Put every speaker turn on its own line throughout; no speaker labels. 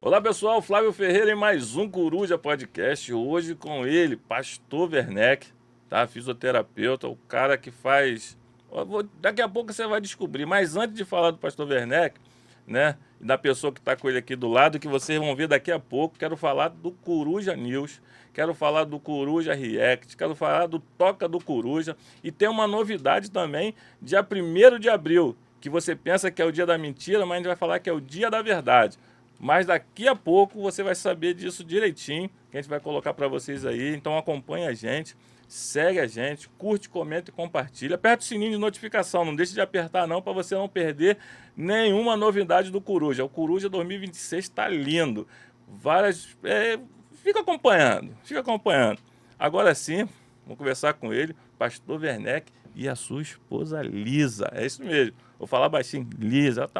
Olá pessoal, Flávio Ferreira em mais um Coruja Podcast. Hoje com ele, Pastor Werneck, tá? Fisioterapeuta, o cara que faz. Daqui a pouco você vai descobrir, mas antes de falar do Pastor Werneck, né? E da pessoa que está com ele aqui do lado, que vocês vão ver daqui a pouco, quero falar do Coruja News, quero falar do Coruja React, quero falar do Toca do Coruja. E tem uma novidade também, dia 1º de abril, que você pensa que é o dia da mentira, mas a gente vai falar que é o dia da verdade. Mas daqui a pouco você vai saber disso direitinho, que a gente vai colocar para vocês aí. Então acompanha a gente, segue a gente, curte, comenta e compartilha. Aperta o sininho de notificação, não deixe de apertar não, para você não perder nenhuma novidade do Coruja. O Coruja 2026 está lindo. Fica acompanhando, fica acompanhando. Agora sim, vamos conversar com ele, Pastor Werneck e a sua esposa Lisa. É isso mesmo, vou falar baixinho, Lisa,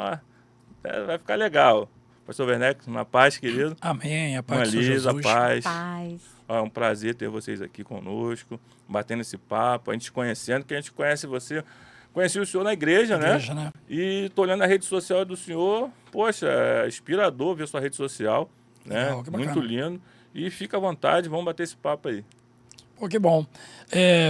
vai ficar legal. Pastor Werneck, uma paz, querido.
Amém, a paz
de
Jesus.
A paz.
Paz.
É um prazer ter vocês aqui conosco, batendo esse papo, a gente conhecendo, que a gente conhece você. Conheci o senhor na igreja, né? E tô olhando a rede social do senhor, poxa, é inspirador ver sua rede social, né?
Legal,
muito lindo. E fica à vontade, vamos bater esse papo aí.
Pô, que bom.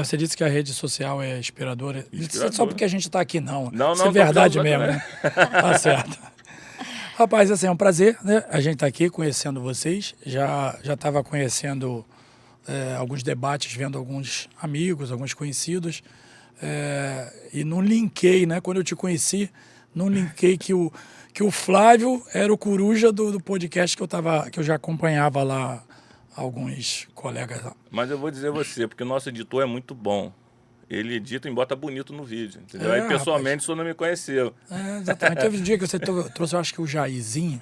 Você disse que a rede social é inspiradora. Só porque a gente está aqui, não. Isso é verdade mesmo, né? Tá certo. Rapaz, assim, é um prazer, né? A gente tá aqui conhecendo vocês. Já estava conhecendo alguns debates, vendo alguns amigos, alguns conhecidos. E não linkei, né? Quando eu te conheci, não linkei que o Flávio era o coruja do podcast que eu já acompanhava lá, alguns colegas lá.
Mas eu vou dizer você, porque o nosso editor é muito bom. Ele edita e bota bonito no vídeo, entendeu? Aí pessoalmente o senhor não me conheceu.
Exatamente. Teve um dia que você trouxe, eu acho que o Jairzinho.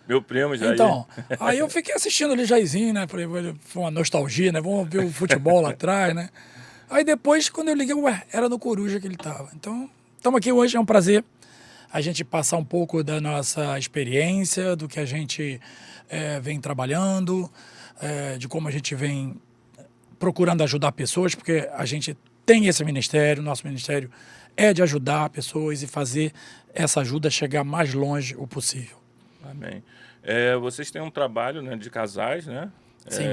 Meu primo Jair.
Então, aí eu fiquei assistindo ali Jairzinho, né? Falei, foi uma nostalgia, né? Vamos ver o futebol lá atrás, né? Aí depois, quando eu liguei, era no Coruja que ele tava. Então, estamos aqui hoje, é um prazer a gente passar um pouco da nossa experiência, do que a gente vem trabalhando, de como a gente vem procurando ajudar pessoas, porque a gente tem esse ministério, nosso ministério é de ajudar pessoas e fazer essa ajuda chegar mais longe o possível.
Amém. Vocês têm um trabalho, né, de casais, né?
Sim.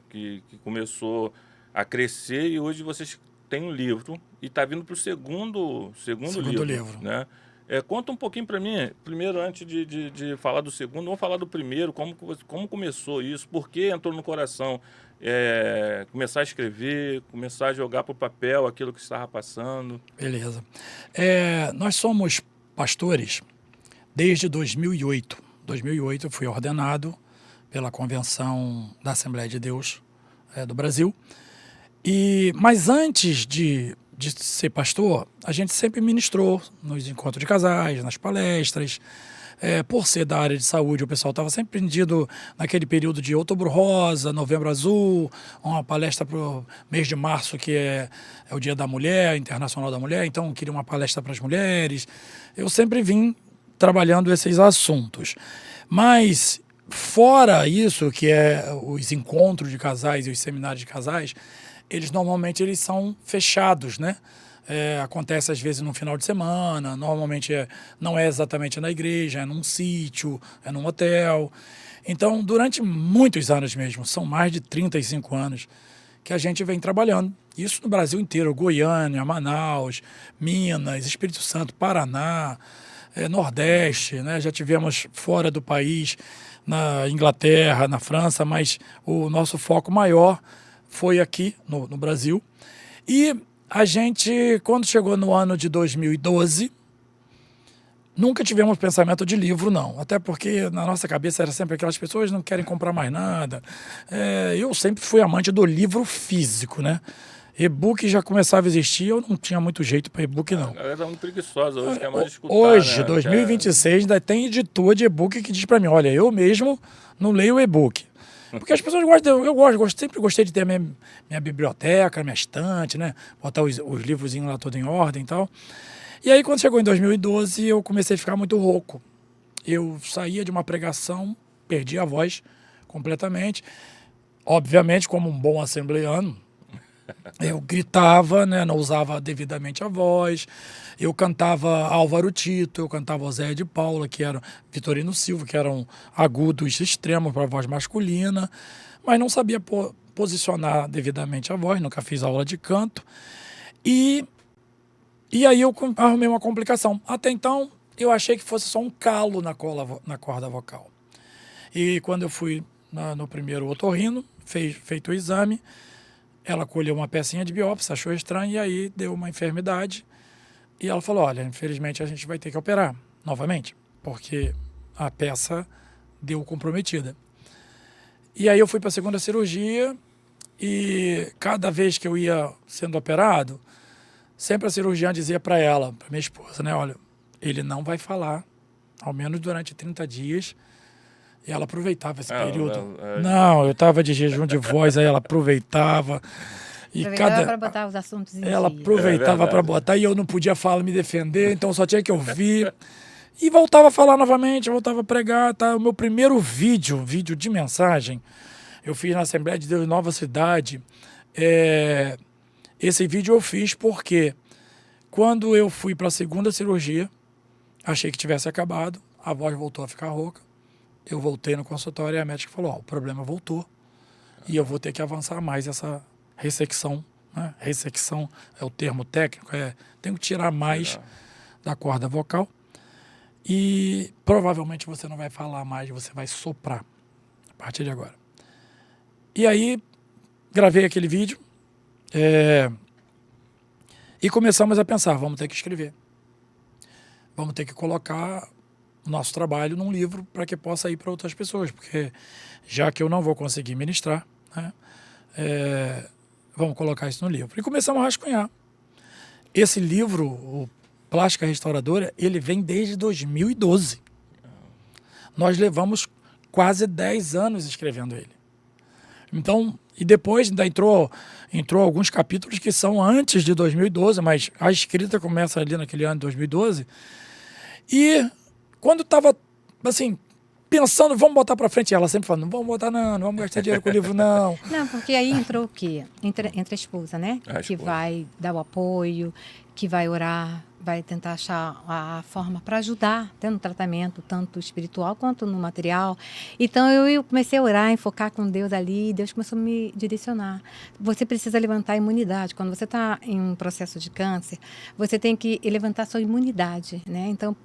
Que começou a crescer e hoje vocês têm um livro e está vindo para o segundo livro. Né? Conta um pouquinho para mim, primeiro, antes de falar do segundo, vamos falar do primeiro, como começou isso, por que entrou no coração começar a escrever, começar a jogar para o papel aquilo que estava passando.
Beleza. Nós somos pastores desde 2008. 2008 eu fui ordenado pela Convenção da Assembleia de Deus do Brasil. Mas antes de ser pastor, a gente sempre ministrou nos encontros de casais, nas palestras. Por ser da área de saúde, o pessoal estava sempre prendido naquele período de Outubro Rosa, Novembro Azul, uma palestra para o mês de março, que é o Dia da Mulher, Internacional da Mulher, então queria uma palestra para as mulheres. Eu sempre vim trabalhando esses assuntos. Mas, fora isso, que é os encontros de casais e os seminários de casais, eles são fechados, né? Acontece às vezes no final de semana, normalmente não é exatamente na igreja, é num sítio, é num hotel. Então, durante muitos anos mesmo, são mais de 35 anos que a gente vem trabalhando. Isso no Brasil inteiro, Goiânia, Manaus, Minas, Espírito Santo, Paraná, Nordeste, né? Já tivemos fora do país, na Inglaterra, na França, mas o nosso foco maior foi aqui no Brasil. E a gente, quando chegou no ano de 2012, nunca tivemos pensamento de livro, não. Até porque na nossa cabeça era sempre aquelas pessoas que não querem comprar mais nada. Eu sempre fui amante do livro físico, né? E-book já começava a existir, eu não tinha muito jeito para e-book, não.
A galera tá muito preguiçosa hoje, quer mais escutar,
hoje,
né?
2026, ainda tem editor de e-book que diz para mim, olha, eu mesmo não leio e-book. Porque as pessoas gostam, sempre gostei de ter a minha biblioteca, minha estante, né? Botar os livrozinhos lá todo em ordem e tal. E aí, quando chegou em 2012, eu comecei a ficar muito rouco. Eu saía de uma pregação, perdi a voz completamente. Obviamente, como um bom assembleano, Eu gritava, né, não usava devidamente a voz. Eu cantava Álvaro Tito, eu cantava Zé de Paula, que era Vitorino Silva, que eram agudos extremos para a voz masculina, mas não sabia posicionar devidamente a voz, nunca fiz aula de canto. E aí eu arrumei uma complicação. Até então, eu achei que fosse só um calo na corda vocal. E quando eu fui no primeiro otorrino, feito o exame, ela colheu uma pecinha de biópsia, achou estranho, e aí deu uma enfermidade. E ela falou, olha, infelizmente a gente vai ter que operar novamente, porque a peça deu comprometida. E aí eu fui para a segunda cirurgia, e cada vez que eu ia sendo operado, sempre a cirurgiã dizia para ela, para minha esposa, né, olha, ele não vai falar, ao menos durante 30 dias. E ela aproveitava esse período. Não, eu estava de jejum de voz, aí ela aproveitava. E
aproveitava para botar os assuntos em
ela
dia.
aproveitava para botar, e eu não podia falar, me defender, então só tinha que ouvir. E voltava a falar novamente, voltava a pregar. Tá? O meu primeiro vídeo de mensagem, eu fiz na Assembleia de Deus Nova Cidade. Esse vídeo eu fiz porque quando eu fui para a segunda cirurgia, achei que tivesse acabado, a voz voltou a ficar rouca. Eu voltei no consultório e a médica falou, o problema voltou e eu vou ter que avançar mais essa ressecção, né? Ressecção é o termo técnico, tenho que tirar mais da corda vocal e provavelmente você não vai falar mais, você vai soprar a partir de agora. E aí, gravei aquele vídeo e começamos a pensar, vamos ter que escrever. Vamos ter que colocar o nosso trabalho num livro para que possa ir para outras pessoas, porque já que eu não vou conseguir ministrar, né, vamos colocar isso no livro. E começamos a rascunhar. Esse livro, o Plástica Restauradora, ele vem desde 2012. Nós levamos quase 10 anos escrevendo ele. Então, e depois ainda entrou alguns capítulos que são antes de 2012, mas a escrita começa ali naquele ano de 2012. E quando estava, assim, pensando, vamos botar para frente, ela sempre falando, não vamos botar não vamos gastar dinheiro com o livro, não.
Não, porque aí entrou o quê? Entre a esposa, né? Que vai dar o apoio, que vai orar, vai tentar achar a forma para ajudar, no tratamento, tanto espiritual quanto no material. Então, eu comecei a orar, enfocar com Deus ali, e Deus começou a me direcionar. Você precisa levantar a imunidade. Quando você está em um processo de câncer, você tem que levantar a sua imunidade, né? Então,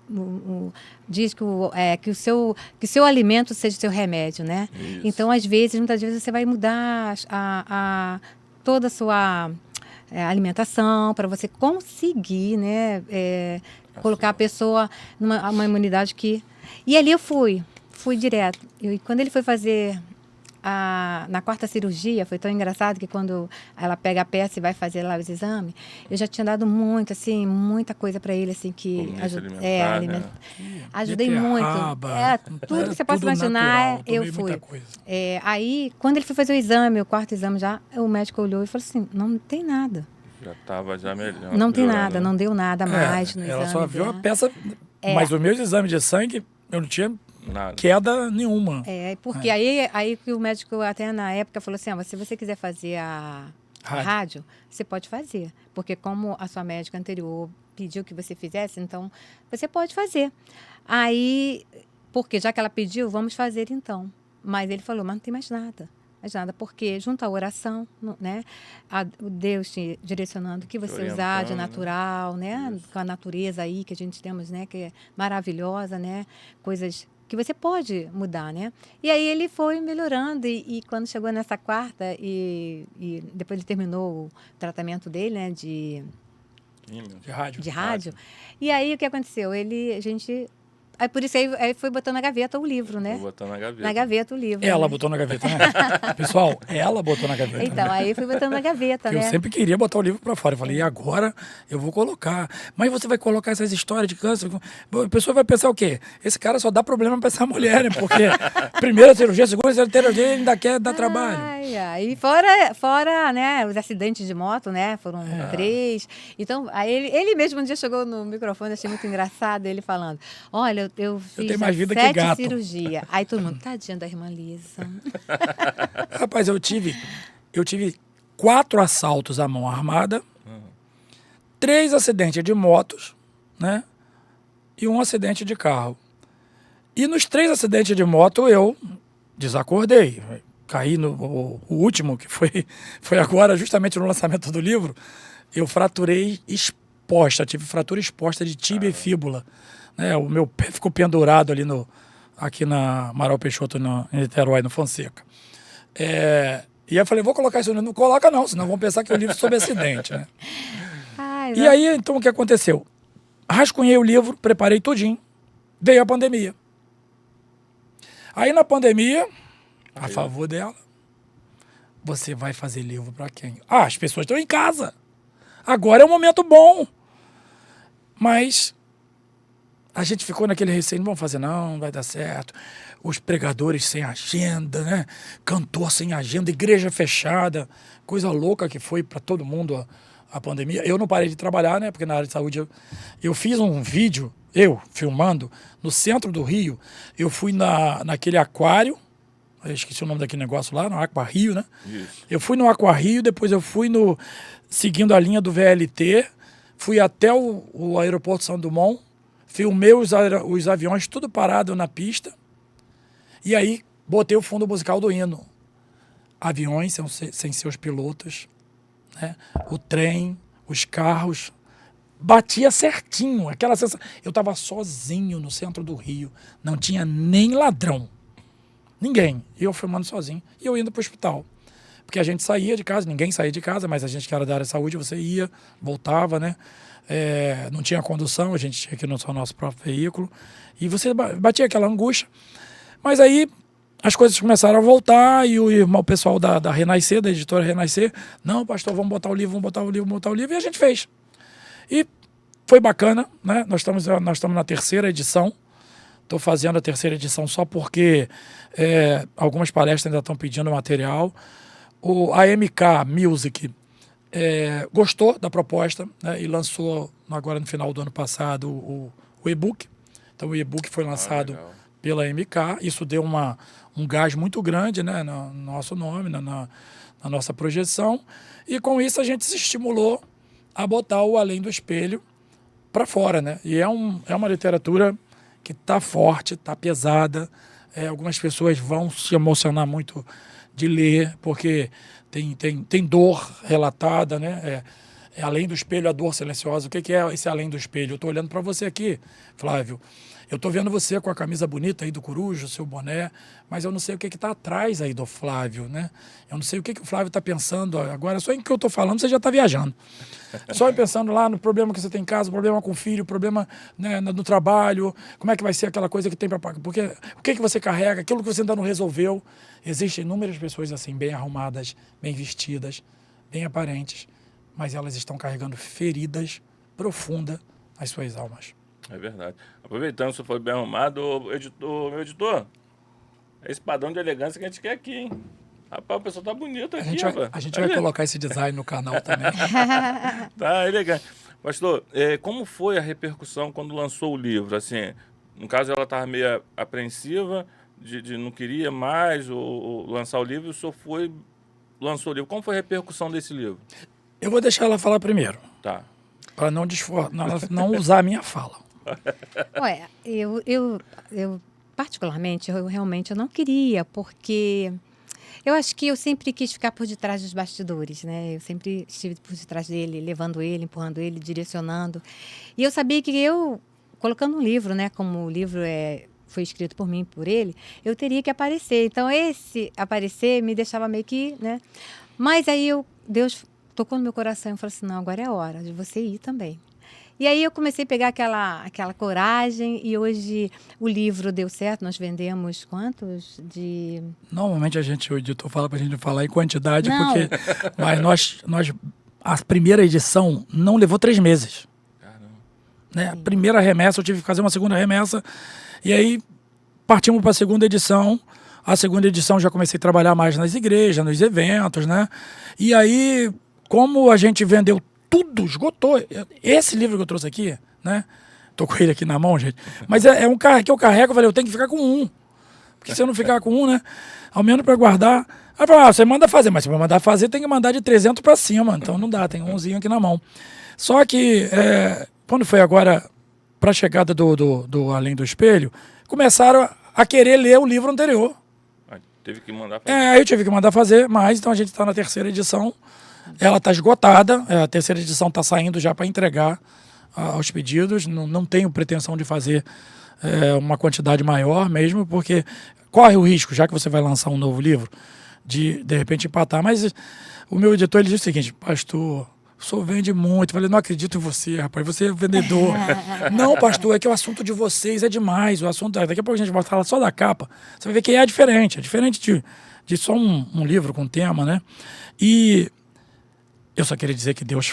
diz que o seu alimento seja o seu remédio, né? Isso. Então, muitas vezes, você vai mudar toda a sua alimentação, para você conseguir, né, colocar a pessoa numa imunidade que... E ali eu fui direto. E quando ele foi fazer na quarta cirurgia, foi tão engraçado que quando ela pega a peça e vai fazer lá os exames, eu já tinha dado muita coisa para ele, assim, que ajudei muito. Tudo que você possa imaginar, eu fui. Aí, quando ele foi fazer o exame, o quarto exame já, o médico olhou e falou assim, não tem nada.
Já estava melhor.
Não tem nada, não deu nada mais no exame.
Ela só viu a peça, mas os meus exames de sangue, eu não tinha nada. Queda nenhuma.
Porque aí que o médico até na época falou assim, se você quiser fazer a rádio, você pode fazer. Porque como a sua médica anterior pediu que você fizesse, então você pode fazer. Aí, porque já que ela pediu, vamos fazer então. Mas ele falou, mas não tem mais nada. Porque junto à oração, né, o Deus te direcionando o que você usar de natural, né, com a natureza aí que a gente temos, né, que é maravilhosa, né, coisas que você pode mudar, né? E aí ele foi melhorando e quando chegou nessa quarta e depois ele terminou o tratamento dele, né, de rádio. E aí o que aconteceu? Aí por isso aí foi botando na gaveta o livro, né?
Foi botando na gaveta.
Na gaveta o livro.
Ela botou na gaveta, né? Pessoal, ela botou na gaveta.
Então, aí fui botando na gaveta, né?
Eu sempre queria botar o livro para fora. Eu falei, e agora eu vou colocar. Mas você vai colocar essas histórias de câncer? A pessoa vai pensar o quê? Esse cara só dá problema para essa mulher, né? Porque primeira cirurgia, segunda cirurgia, ele ainda quer dar trabalho.
E fora, né, os acidentes de moto, né? Foram 3. Então, aí ele mesmo um dia chegou no microfone, achei muito engraçado, ele falando, olha, eu fiz
mais vida
7 cirurgias. Aí todo mundo, tadinha da irmã Lisa.
Rapaz, eu tive 4 assaltos à mão armada, 3 acidentes de motos, né? E 1 acidente de carro. E nos 3 acidentes de moto eu desacordei. Caí no o último, que foi agora, justamente no lançamento do livro, eu fraturei exposta, tive fratura exposta de tíbia e fíbula. Né? O meu pé ficou pendurado ali aqui na Amaral Peixoto, em Niterói, no Fonseca. E aí eu falei, vou colocar isso no livro. Não coloca não, senão vão pensar que é um livro sobre acidente. Né? E aí, então, o que aconteceu? Rascunhei o livro, preparei tudinho, veio a pandemia. Aí na pandemia, a favor dela, você vai fazer livro para quem? As pessoas estão em casa. Agora é um momento bom. Mas a gente ficou naquele receio, não vamos fazer não vai dar certo. Os pregadores sem agenda, né? Cantor sem agenda, igreja fechada, coisa louca que foi para todo mundo a pandemia. Eu não parei de trabalhar, né? Porque na área de saúde eu fiz um vídeo, filmando, no centro do Rio. Eu fui naquele aquário, eu esqueci o nome daquele negócio lá, no Aqua Rio, né? Isso. Eu fui no Aqua Rio, depois eu fui seguindo a linha do VLT, fui até o aeroporto São Dumont, filmei os aviões tudo parado na pista, e aí botei o fundo musical do hino. Aviões sem seus pilotos, né? O trem, os carros, batia certinho, aquela sensação. Eu estava sozinho no centro do Rio, não tinha nem ladrão, ninguém. Eu filmando sozinho e eu indo para o hospital. Porque a gente saía de casa, ninguém saía de casa, mas a gente que era da área de saúde, você ia, voltava, né? Não tinha condução, a gente tinha que ir no nosso próprio veículo. E você batia aquela angústia. Mas aí as coisas começaram a voltar e o pessoal da Renascer, da editora Renascer, não, pastor, vamos botar o livro, e a gente fez. E foi bacana, né? Nós estamos na 3ª edição. Estou fazendo a 3ª edição só porque algumas palestras ainda estão pedindo material. A MK Music gostou da proposta, né? E lançou agora no final do ano passado o e-book. Então o e-book foi lançado pela MK. Isso deu um gás muito grande, né? No nosso nome, na nossa projeção. E com isso a gente se estimulou a botar o Além do Espelho para fora, né? E é uma literatura que está forte, está pesada. Algumas pessoas vão se emocionar muito de ler, porque tem dor relatada, né? Além do espelho, a dor silenciosa. O que é esse além do espelho? Eu estou olhando para você aqui, Flávio. Eu estou vendo você com a camisa bonita aí do Coruja, o seu boné, mas eu não sei o que está atrás aí do Flávio, né? Eu não sei o que o Flávio está pensando agora. Só em que eu estou falando, você já está viajando. Só pensando lá no problema que você tem em casa, o problema com o filho, o problema, né, no trabalho, como é que vai ser aquela coisa que tem para pagar. Porque o que você carrega, aquilo que você ainda não resolveu. Existem inúmeras pessoas assim, bem arrumadas, bem vestidas, bem aparentes, mas elas estão carregando feridas profundas nas suas almas.
É verdade. Aproveitando que você foi bem arrumado, meu editor, é esse padrão de elegância que a gente quer aqui, hein? Rapaz, o pessoal tá bonito aqui,
a gente vai colocar esse design no canal também.
Tá elegante. Pastor, como foi a repercussão quando lançou o livro? Assim, no caso, ela estava meio apreensiva, de não queria mais lançar o livro, e o senhor lançou o livro. Como foi a repercussão desse livro?
Eu vou deixar ela falar primeiro.
Tá.
Para não usar a minha fala.
Ué, eu particularmente, realmente não queria, porque eu acho que eu sempre quis ficar por detrás dos bastidores, né? Eu sempre estive por detrás dele, levando ele, empurrando ele, direcionando. E eu sabia que colocando um livro, né? Como o livro foi escrito por mim, por ele, eu teria que aparecer. Então, esse aparecer me deixava meio que, né? Mas aí Deus tocou no meu coração e falou assim, não, agora é a hora de você ir também. E aí eu comecei a pegar aquela coragem e hoje o livro deu certo. Nós vendemos quantos de...
Normalmente o editor fala pra gente falar em quantidade, porque mas a primeira edição não levou 3 meses.
Caramba.
Né? A primeira remessa, eu tive que fazer uma segunda remessa e aí partimos para a segunda edição. A segunda edição já comecei a trabalhar mais nas igrejas, nos eventos, né? E aí, como a gente vendeu tudo, esgotou. Esse livro que eu trouxe aqui, né? Tô com ele aqui na mão, gente. Mas é um carro que eu carrego, eu falei, eu tenho que ficar com um. Porque se eu não ficar com um, né? Ao menos para guardar. Aí fala, você manda fazer, mas se vai mandar fazer, tem que mandar de 300 para cima. Então não dá, tem umzinho aqui na mão. Só que, quando foi agora para a chegada do Além do Espelho, começaram a querer ler o livro anterior.
Teve que mandar fazer.
Aí eu tive que mandar fazer, mas então a gente está na terceira edição. Ela está esgotada, a terceira edição está saindo já para entregar aos pedidos. Não tenho pretensão de fazer uma quantidade maior mesmo, porque corre o risco, já que você vai lançar um novo livro, de repente empatar. Mas o meu editor ele disse o seguinte: pastor, o senhor vende muito. Eu falei, não acredito em você, rapaz, você é vendedor. Não, pastor, é que o assunto de vocês é demais. O assunto, daqui a pouco a gente vai falar só da capa. Você vai ver que é diferente de só um livro com tema, né? E eu só queria dizer que Deus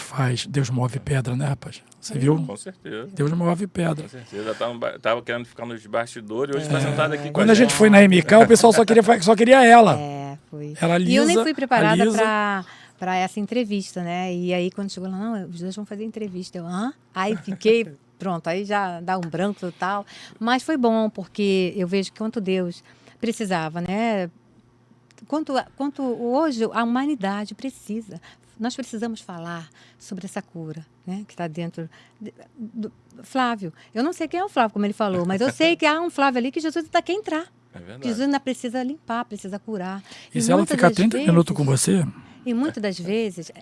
move pedra, né, rapaz? Você viu?
Com certeza.
Deus move pedra.
Com certeza. Tava querendo ficar nos bastidores, hoje está sentado aqui com
Quando a gente foi na MK, o pessoal só queria ela.
Foi.
Ela lisa,
e eu nem fui preparada para essa entrevista, né? E aí, quando chegou lá, não, os dois vão fazer entrevista. Eu, hã? Aí fiquei, pronto, aí já dá um branco total. Mas foi bom, porque eu vejo quanto Deus precisava, né? Quanto hoje a humanidade precisa. Nós precisamos falar sobre essa cura, né, que está dentro do Flávio. Eu não sei quem é o Flávio, como ele falou, mas eu sei que há um Flávio ali que Jesus ainda quer entrar.
É verdade.
Jesus ainda precisa limpar, precisa curar.
E se ela ficar 30 minutos com você?
E muitas das vezes,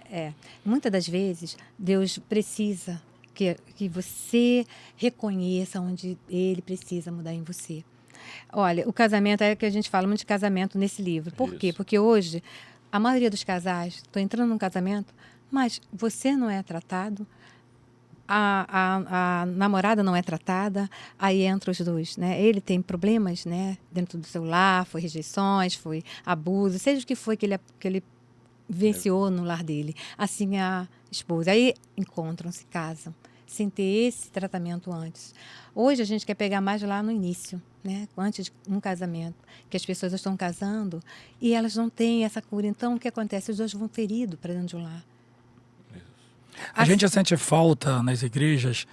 Deus precisa que você reconheça onde Ele precisa mudar em você. Olha, o casamento, é que a gente fala muito de casamento nesse livro. Por quê? Porque hoje a maioria dos casais, estou entrando num casamento, mas você não é tratado, a namorada não é tratada, aí entra os dois, né? Ele tem problemas, né, dentro do seu lar, foi rejeições, foi abuso, seja o que foi que ele vivenciou no lar dele. Assim a esposa. Aí encontram-se, casam, sem ter esse tratamento antes. Hoje a gente quer pegar mais lá no início, né? Antes de um casamento, que as pessoas estão casando e elas não têm essa cura. Então, o que acontece? Os dois vão feridos para dentro de um lar.
A gente sente falta nas igrejas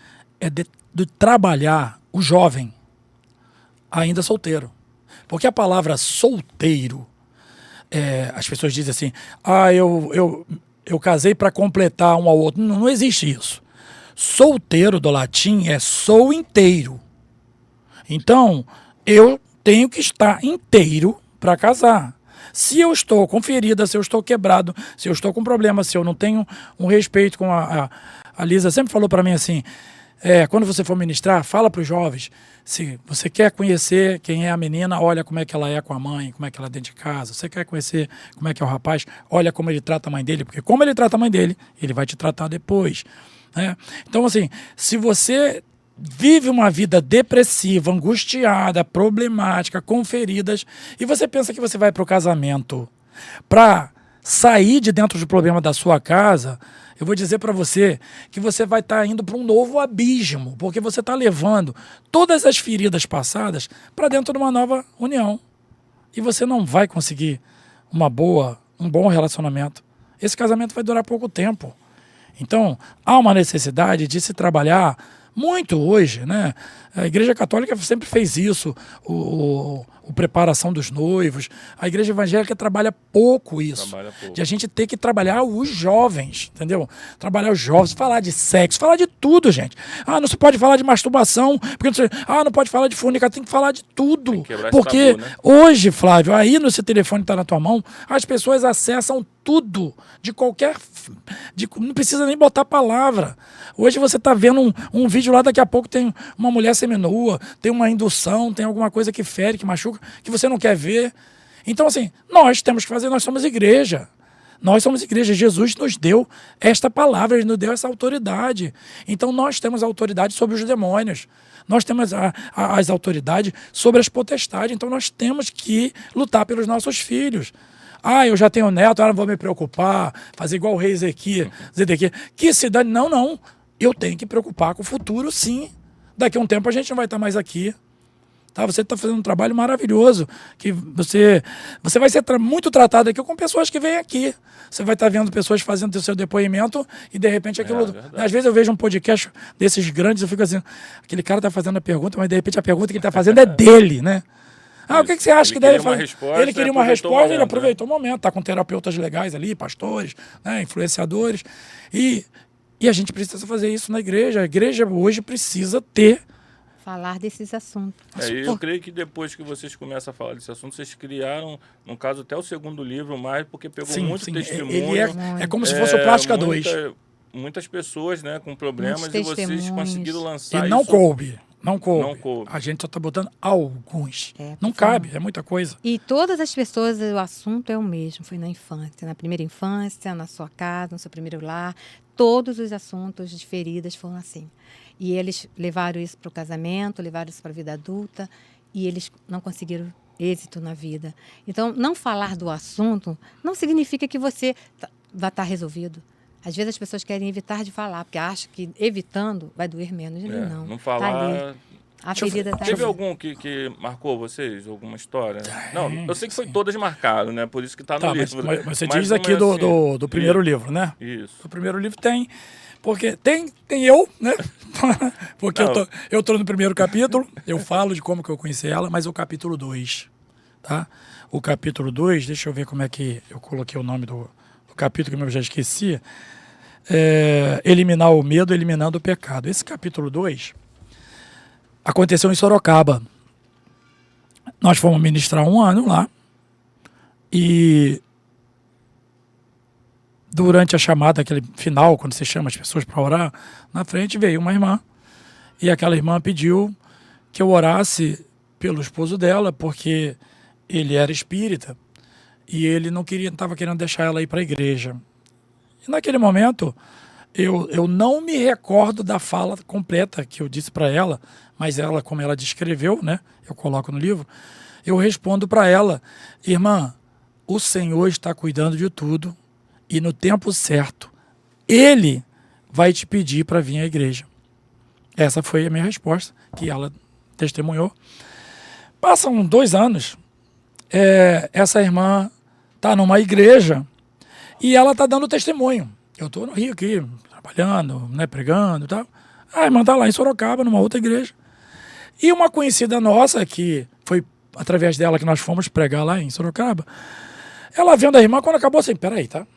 de trabalhar o jovem ainda solteiro. Porque a palavra solteiro, as pessoas dizem assim, eu casei para completar um ao outro. Não existe isso. Solteiro do latim é sou inteiro. Então, eu tenho que estar inteiro para casar. Se eu estou com ferida, se eu estou quebrado, se eu estou com problema, se eu não tenho um respeito com a Lisa sempre falou para mim assim, quando você for ministrar, fala para os jovens, se você quer conhecer quem é a menina, olha como é que ela é com a mãe, como é que ela é dentro de casa. Você quer conhecer como é que é o rapaz, olha como ele trata a mãe dele, porque como ele trata a mãe dele, ele vai te tratar depois. Né? Então, assim, se você vive uma vida depressiva, angustiada, problemática, com feridas, e você pensa que você vai para o casamento para sair de dentro do problema da sua casa, eu vou dizer para você que você vai estar indo para um novo abismo, porque você está levando todas as feridas passadas para dentro de uma nova união. E você não vai conseguir um bom relacionamento. Esse casamento vai durar pouco tempo. Então, há uma necessidade de se trabalhar muito hoje, né? A Igreja Católica sempre fez isso, a preparação dos noivos. A Igreja Evangélica trabalha pouco isso. De a gente ter que trabalhar os jovens, entendeu? Trabalhar os jovens, falar de sexo, falar de tudo, gente. Não se pode falar de masturbação, porque não pode falar de fornicação, tem que falar de tudo. Porque tabu, né? Hoje, Flávio, aí no seu telefone está na tua mão, as pessoas acessam tudo, não precisa nem botar palavra. Hoje você está vendo um vídeo lá, daqui a pouco tem uma mulher seminua, tem uma indução, tem alguma coisa que fere, que machuca, que você não quer ver. Então, assim, nós temos que fazer, nós somos igreja. Nós somos igreja. Jesus nos deu esta palavra, Ele nos deu essa autoridade. Então, nós temos autoridade sobre os demônios. Nós temos as autoridades sobre as potestades. Então, nós temos que lutar pelos nossos filhos. Eu já tenho neto, não vou me preocupar, fazer igual o rei Zedequias. Que se dane. Não. Eu tenho que preocupar com o futuro, sim. Daqui a um tempo a gente não vai estar mais aqui. Tá? Você está fazendo um trabalho maravilhoso. Que você vai ser muito tratado aqui com pessoas que vêm aqui. Você vai estar vendo pessoas fazendo o seu depoimento e, de repente, aquilo... Às vezes eu vejo um podcast desses grandes, eu fico assim, aquele cara está fazendo a pergunta, mas, de repente, a pergunta que ele está fazendo é dele, né? O que você acha que deve fazer? Ele queria uma resposta, ele aproveitou o momento. Está com terapeutas legais ali, pastores, né, influenciadores. E a gente precisa fazer isso na igreja. A igreja hoje precisa
falar desses assuntos.
Eu creio que depois que vocês começam a falar desse assunto, vocês criaram, no caso, até o segundo livro mais, porque pegou muito testemunho.
Ele é como se fosse o Plástica 2.
Muitas pessoas, né, com problemas, e vocês conseguiram lançar
e não
isso.
Não coube. A gente só está botando alguns. Não cabe, é muita coisa.
E todas as pessoas, o assunto é o mesmo. Foi na infância, na primeira infância, na sua casa, no seu primeiro lar. Todos os assuntos de feridas foram assim. E eles levaram isso para o casamento, levaram isso para a vida adulta, e eles não conseguiram êxito na vida. Então, não falar do assunto não significa que você vai estar resolvido. Às vezes as pessoas querem evitar de falar, porque acham que evitando vai doer menos. Não.
Não falar.
A ferida tá
Teve algum que marcou vocês? Alguma história? Não, eu sei que foi todas marcadas, né? Por isso que está no livro.
Mas você diz aqui do primeiro livro, né?
Isso.
O primeiro livro tem. Porque tem eu, né? Porque eu tô no primeiro capítulo, eu falo de como que eu conheci ela, mas o capítulo 2, tá? O capítulo 2, deixa eu ver como é que eu coloquei o nome do capítulo que eu já esqueci. Eliminar o medo, eliminando o pecado. Esse capítulo 2 aconteceu em Sorocaba. Nós fomos ministrar 1 ano lá e durante a chamada, aquele final, quando você chama as pessoas para orar, na frente veio uma irmã e aquela irmã pediu que eu orasse pelo esposo dela, porque ele era espírita e ele não estava querendo deixar ela ir para a igreja. E naquele momento, eu não me recordo da fala completa que eu disse para ela, mas ela, como ela descreveu, né, eu coloco no livro, eu respondo para ela: irmã, o Senhor está cuidando de tudo e no tempo certo, Ele vai te pedir para vir à igreja. Essa foi a minha resposta, que ela testemunhou. Passam 2 anos, essa irmã está numa igreja e ela está dando testemunho. Eu estou no Rio aqui, trabalhando, né, pregando e tal. A irmã está lá em Sorocaba, numa outra igreja. E uma conhecida nossa, que foi através dela que nós fomos pregar lá em Sorocaba, ela vendo a irmã, quando acabou assim, peraí, tá?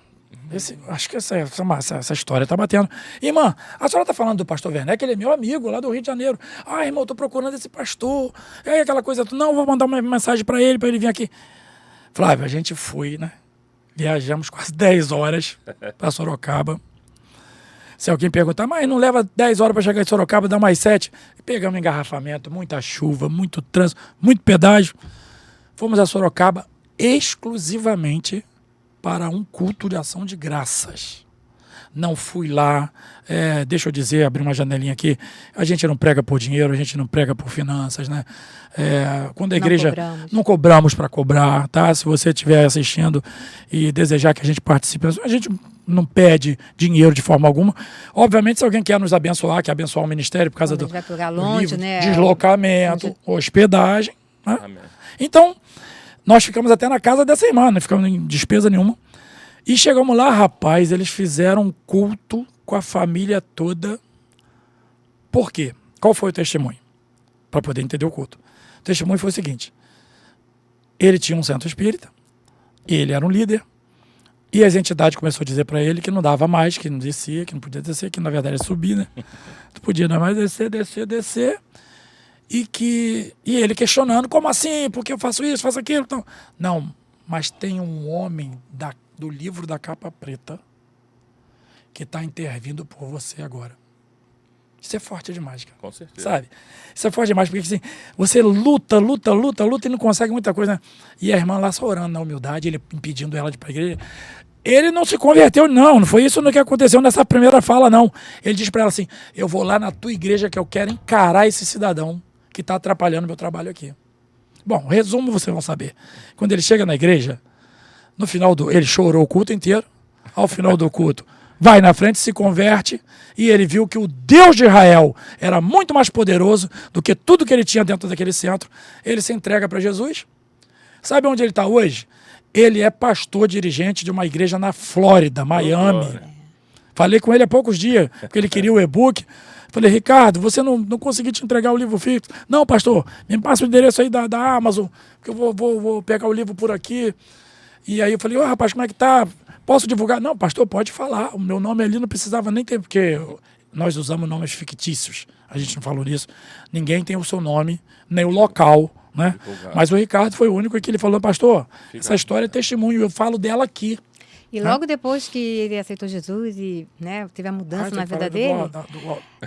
Acho que essa história tá batendo. Irmã, a senhora tá falando do pastor Werneck, ele é meu amigo lá do Rio de Janeiro. Irmão, eu tô procurando esse pastor. E aí aquela coisa, não, vou mandar uma mensagem para ele vir aqui. Flávio, a gente foi, né? Viajamos quase 10 horas para Sorocaba. Se alguém perguntar, mas não leva 10 horas para chegar em Sorocaba, dá mais 7. Pegamos engarrafamento, muita chuva, muito trânsito, muito pedágio. Fomos a Sorocaba exclusivamente para um culto de ação de graças. Não fui lá, deixa eu dizer, abrir uma janelinha aqui, a gente não prega por dinheiro, a gente não prega por finanças, né? Quando a igreja... Não cobramos para cobrar, tá? Se você estiver assistindo e desejar que a gente participe, a gente não pede dinheiro de forma alguma. Obviamente, se alguém quer nos abençoar, quer abençoar o ministério por causa do livro, né? Deslocamento, hospedagem, né? Então, nós ficamos até na casa dessa irmã, não ficamos em despesa nenhuma. E chegamos lá, rapaz, eles fizeram um culto com a família toda. Por quê? Qual foi o testemunho? Para poder entender o culto. O testemunho foi o seguinte: ele tinha um centro espírita, ele era um líder, e as entidades começaram a dizer para ele que não dava mais, que não descia, que não podia descer, que na verdade era subir, né? Não podia dar mais descer. E ele questionando, como assim? Por que eu faço isso, faço aquilo? Então, não, mas tem um homem do livro da capa preta que está intervindo por você agora. Isso é forte demais, cara.
Com certeza.
Sabe? Isso é forte demais, porque assim, você luta e não consegue muita coisa, né? E a irmã lá só orando na humildade, ele impedindo ela de ir para a igreja. Ele não se converteu, não foi isso que aconteceu nessa primeira fala, não. Ele diz para ela assim: eu vou lá na tua igreja que eu quero encarar esse cidadão que está atrapalhando meu trabalho aqui. Bom, resumo, vocês vão saber. Quando ele chega na igreja, no final ele chorou o culto inteiro, ao final do culto, vai na frente, se converte, e ele viu que o Deus de Israel era muito mais poderoso do que tudo que ele tinha dentro daquele centro. Ele se entrega para Jesus. Sabe onde ele está hoje? Ele é pastor dirigente de uma igreja na Flórida, Miami. Falei com ele há poucos dias, porque ele queria o e-book. Falei, Ricardo, você não conseguiu te entregar o livro fixo? Não, pastor, me passa o endereço aí da Amazon, que eu vou pegar o livro por aqui. E aí eu falei, rapaz, como é que tá? Posso divulgar? Não, pastor, pode falar. O meu nome ali não precisava nem ter, porque nós usamos nomes fictícios. A gente não falou nisso. Ninguém tem o seu nome, nem o local, né? Mas o Ricardo foi o único que ele falou, pastor, essa história é testemunho, eu falo dela aqui.
E logo depois que ele aceitou Jesus e, né, teve a mudança na vida dele,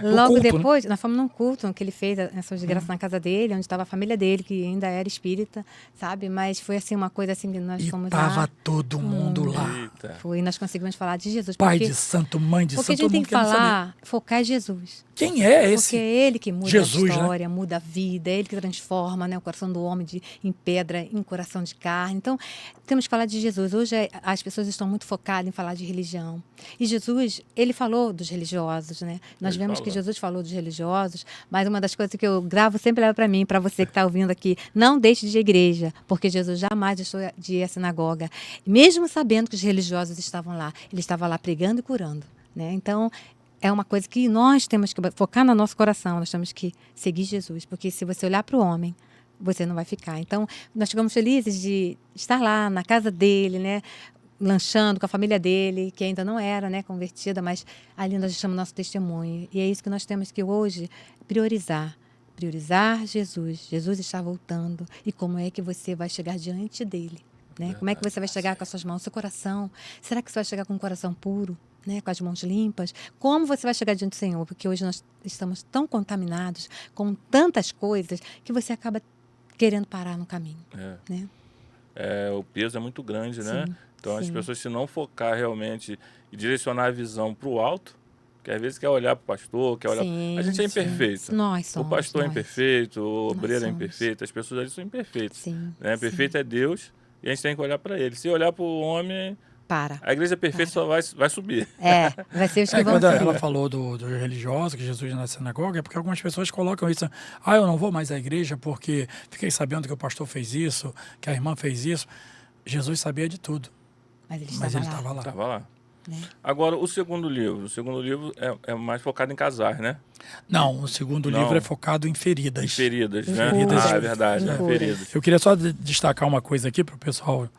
logo
culto,
depois, nós fomos num culto que ele fez essas graças na casa dele, onde estava a família dele, que ainda era espírita, sabe? Mas foi assim uma coisa assim que nós fomos lá.
Tava todo mundo lá.
Eita.
Foi, nós conseguimos falar de Jesus.
Pai de santo, mãe de santo,
porque a gente tem que falar, focar em Jesus.
Quem é esse?
Porque é ele que muda
Jesus,
a história,
né?
muda a vida, é ele que transforma, né, o coração do homem em pedra, em coração de carne. Então, temos que falar de Jesus. Hoje as pessoas estão muito focadas em falar de religião. E Jesus, ele falou dos religiosos, né? Nós vemos que Jesus falou dos religiosos, mas uma das coisas que eu gravo sempre leva para mim, para você que está ouvindo aqui, não deixe de ir à igreja, porque Jesus jamais deixou de ir à sinagoga. Mesmo sabendo que os religiosos estavam lá, ele estava lá pregando e curando, né? Então, é uma coisa que nós temos que focar no nosso coração, nós temos que seguir Jesus, porque se você olhar para o homem, você não vai ficar. Então, nós ficamos felizes de estar lá na casa dele, né, lanchando com a família dele, que ainda não era, né, convertida, mas ali nós deixamos nosso testemunho. E é isso que nós temos que hoje priorizar. Priorizar Jesus. Jesus está voltando. E como é que você vai chegar diante dele? Né? Como é que você vai chegar com as suas mãos, seu coração? Será que você vai chegar com o coração puro? Né, com as mãos limpas, como você vai chegar diante do Senhor? Porque hoje nós estamos tão contaminados com tantas coisas que você acaba querendo parar no caminho. Né?
O peso é muito grande,
Sim,
né? Então
sim.
as pessoas, se não focar realmente e direcionar a visão para o alto, que às vezes quer olhar para o pastor, quer olhar...
Sim,
a gente é imperfeito.
sim. Nós somos.
O pastor é
nós.
imperfeito, o
Nós
obreiro é
somos.
imperfeito, as pessoas ali são imperfeitas.
Sim,
Né?
sim.
Perfeito é Deus e a gente tem que olhar para ele. Se olhar para o homem,
Para.
a igreja perfeita só vai subir.
Vai ser os que vão
Quando
subir.
ela falou do religioso, que Jesus na sinagoga, é porque algumas pessoas colocam isso. Eu não vou mais à igreja porque fiquei sabendo que o pastor fez isso, que a irmã fez isso. Jesus sabia de tudo,
Mas ele
mas ele
estava
estava lá.
Estava lá.
né?
Agora, o segundo livro é mais focado em casais, né?
Não, o segundo
Não.
livro é focado em feridas.
Em feridas, né?
Feridas.
É verdade,
Em
né?
curas.
Feridas.
Eu queria só destacar uma coisa aqui para o pessoal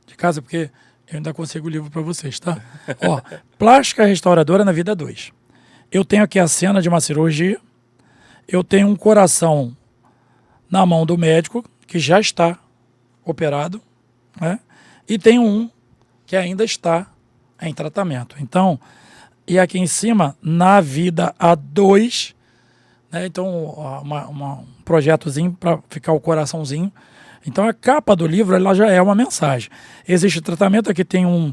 de casa, porque eu ainda consigo o livro para vocês, tá? Ó, Plástica Restauradora na Vida 2. Eu tenho aqui a cena de uma cirurgia. Eu tenho um coração na mão do médico, que já está operado, né? E tenho um que ainda está em tratamento. Então, e aqui em cima, na vida A2, né? Então, um projetozinho para ficar o coraçãozinho. Então, a capa do livro ela já é uma mensagem. Existe tratamento, aqui tem um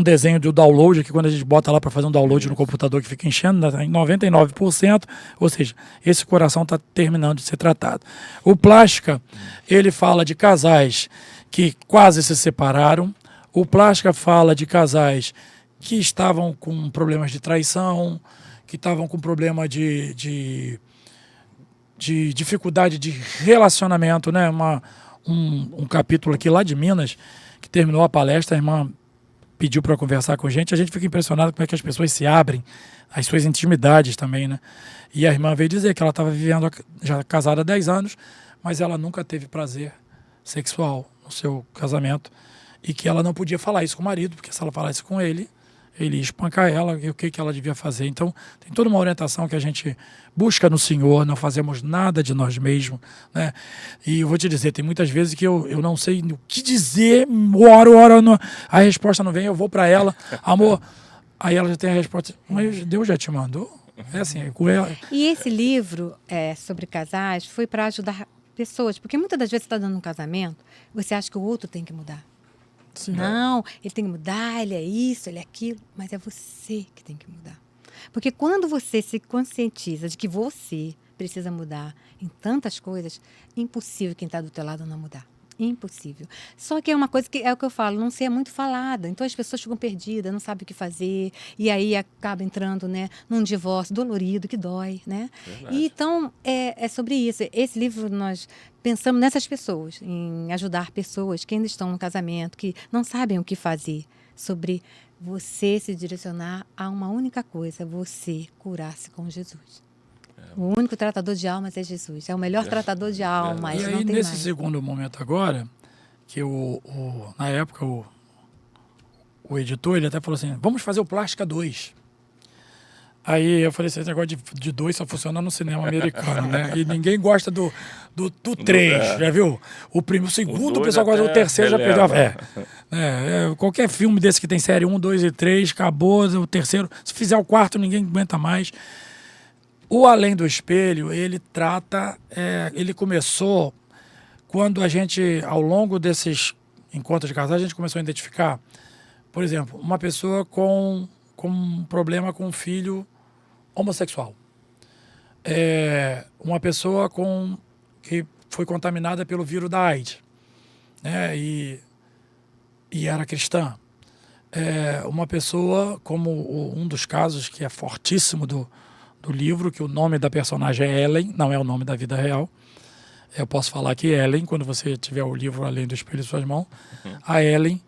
desenho do download, que quando a gente bota lá para fazer um download no computador que fica enchendo, né, em 99%, ou seja, esse coração está terminando de ser tratado. O Plástica, ele fala de casais que quase se separaram. O Plástica fala de casais que estavam com problemas de traição, que estavam com problema de dificuldade de relacionamento, né? Um capítulo aqui lá de Minas, que terminou a palestra, a irmã pediu para conversar com a gente fica impressionado como é que as pessoas se abrem, as suas intimidades também, né? E a irmã veio dizer que ela estava vivendo, já casada há 10 anos, mas ela nunca teve prazer sexual no seu casamento e que ela não podia falar isso com o marido, porque se ela falasse com ele ia espancar ela e o que ela devia fazer. Então, tem toda uma orientação que a gente busca no Senhor, não fazemos nada de nós mesmos, né? E eu vou te dizer, tem muitas vezes que eu não sei o que dizer, oro, a resposta não vem, eu vou para ela, amor, aí ela já tem a resposta, mas Deus já te mandou? É assim, com ela.
E esse livro sobre casais foi para ajudar pessoas, porque muitas das vezes você está dando um casamento, você acha que o outro tem que mudar.
Sim.
Não, ele tem que mudar, ele é isso, ele é aquilo, mas é você que tem que mudar. Porque quando você se conscientiza de que você precisa mudar em tantas coisas, impossível quem está do teu lado não mudar. Impossível. Só que é uma coisa que é o que eu falo, não ser muito falada. Então as pessoas ficam perdidas, não sabem o que fazer, e aí acaba entrando, né, num divórcio dolorido que dói, né? E então é sobre isso. Esse livro nós pensamos nessas pessoas, em ajudar pessoas que ainda estão no casamento, que não sabem o que fazer, sobre você se direcionar a uma única coisa, você curar-se com Jesus. O único tratador de almas é Jesus. É o melhor tratador de almas.
E aí,
não tem
nesse
mais.
segundo momento agora, que na época o editor, ele até falou assim, vamos fazer o Plástica 2. Aí eu falei assim, esse negócio de 2 só funciona no cinema americano, né? E ninguém gosta do 3, já viu? O segundo, o pessoal gosta do terceiro, já perdeu a fé. Qualquer filme desse que tem série 1, 2 e 3, acabou, o terceiro, se fizer o quarto, ninguém aguenta mais. O Além do Espelho, ele trata, ele começou quando a gente, ao longo desses encontros de casais, a gente começou a identificar, por exemplo, uma pessoa com um problema com um filho homossexual. Uma pessoa que foi contaminada pelo vírus da AIDS, né? E era cristã. Uma pessoa, como um dos casos que é fortíssimo do livro, que o nome da personagem é Ellen, não é o nome da vida real. Eu posso falar que Ellen, quando você tiver o livro Além do Espelho em suas mãos, a Ellen,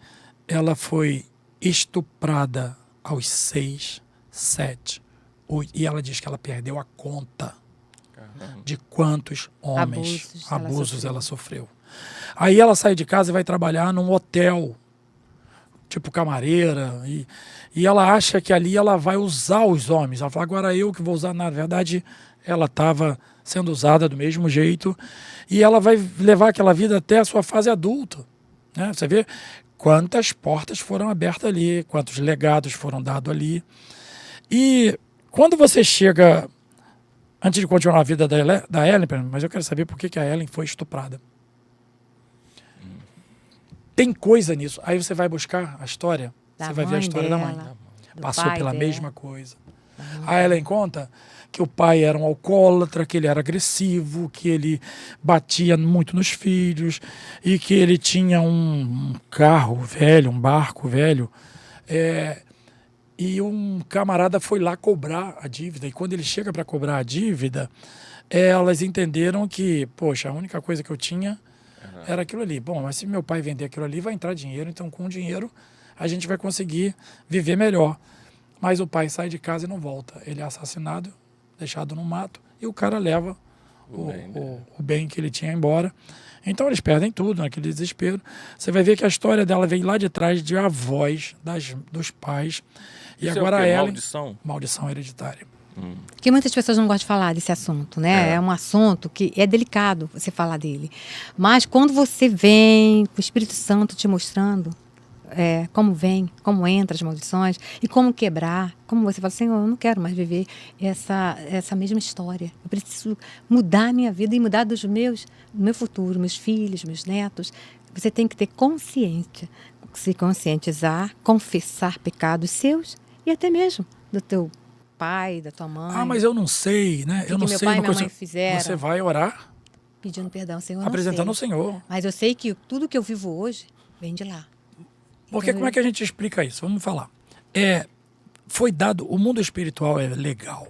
ela foi estuprada aos 6, 7, 8, e ela diz que ela perdeu a conta de quantos abusos ela sofreu. Aí ela sai de casa e vai trabalhar num hotel, tipo camareira, e ela acha que ali ela vai usar os homens. Ela fala, agora eu que vou usar. Na verdade, ela estava sendo usada do mesmo jeito, e ela vai levar aquela vida até a sua fase adulta, né? Você vê quantas portas foram abertas ali, quantos legados foram dados ali. E quando você chega, antes de continuar a vida da Ellen, mas eu quero saber por que a Ellen foi estuprada. Tem coisa nisso. Aí você vai buscar a história, você vai ver a história da mãe. Passou pela mesma coisa. A Ellen conta que o pai era um alcoólatra, que ele era agressivo, que ele batia muito nos filhos e que ele tinha um carro velho, um barco velho. E um camarada foi lá cobrar a dívida. E quando ele chega para cobrar a dívida, elas entenderam que, poxa, a única coisa que eu tinha era aquilo ali. Bom, mas se meu pai vender aquilo ali, vai entrar dinheiro. Então, com o dinheiro, a gente vai conseguir viver melhor. Mas o pai sai de casa e não volta. Ele é assassinado, deixado no mato, e o cara leva o bem que ele tinha embora. Então eles perdem tudo naquele desespero. Você vai ver que a história dela vem lá de trás de avós, dos pais. E
isso
agora
é
ela.
Maldição
hereditária.
Que muitas pessoas não gostam de falar desse assunto, né? É um assunto que é delicado você falar dele. Mas quando você vem com o Espírito Santo te mostrando como entra as maldições e como quebrar, como você fala, Senhor, eu não quero mais viver essa mesma história. Eu preciso mudar a minha vida e mudar do meu futuro, meus filhos, meus netos. Você tem que ter consciência, se conscientizar, confessar pecados seus e até mesmo do teu pai, da tua mãe.
Ah, mas eu não sei, né? Eu não
meu
sei
pai e
uma
minha
coisa.
mãe fizeram.
Você vai orar
pedindo perdão, Senhor,
apresentando ao Senhor.
Mas eu sei que tudo que eu vivo hoje vem de lá.
Porque como é que a gente explica isso? Vamos falar. Foi dado, o mundo espiritual é legal.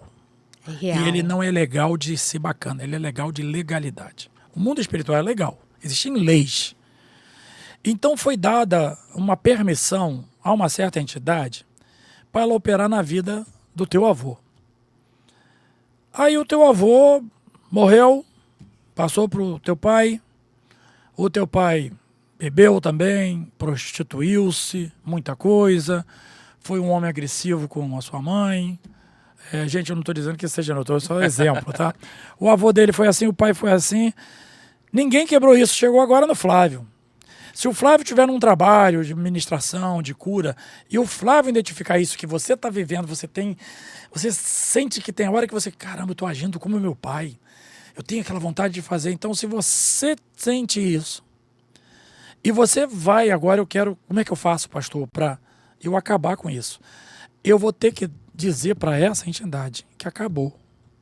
É real.
E ele não é legal de ser bacana, ele é legal de legalidade. O mundo espiritual é legal, existem leis. Então foi dada uma permissão a uma certa entidade para ela operar na vida do teu avô. Aí o teu avô morreu, passou para o teu pai, o teu pai bebeu também, prostituiu-se, muita coisa, foi um homem agressivo com a sua mãe. Gente, eu não estou dizendo que seja, não, estou só exemplo, tá? O avô dele foi assim, o pai foi assim. Ninguém quebrou isso, chegou agora no Flávio. Se o Flávio tiver num trabalho de ministração, de cura, e o Flávio identificar isso que você está vivendo, você sente que tem hora que você, caramba, eu estou agindo como meu pai, eu tenho aquela vontade de fazer. Então, se você sente isso, e você vai, agora como é que eu faço, pastor, para eu acabar com isso? Eu vou ter que dizer para essa entidade que acabou.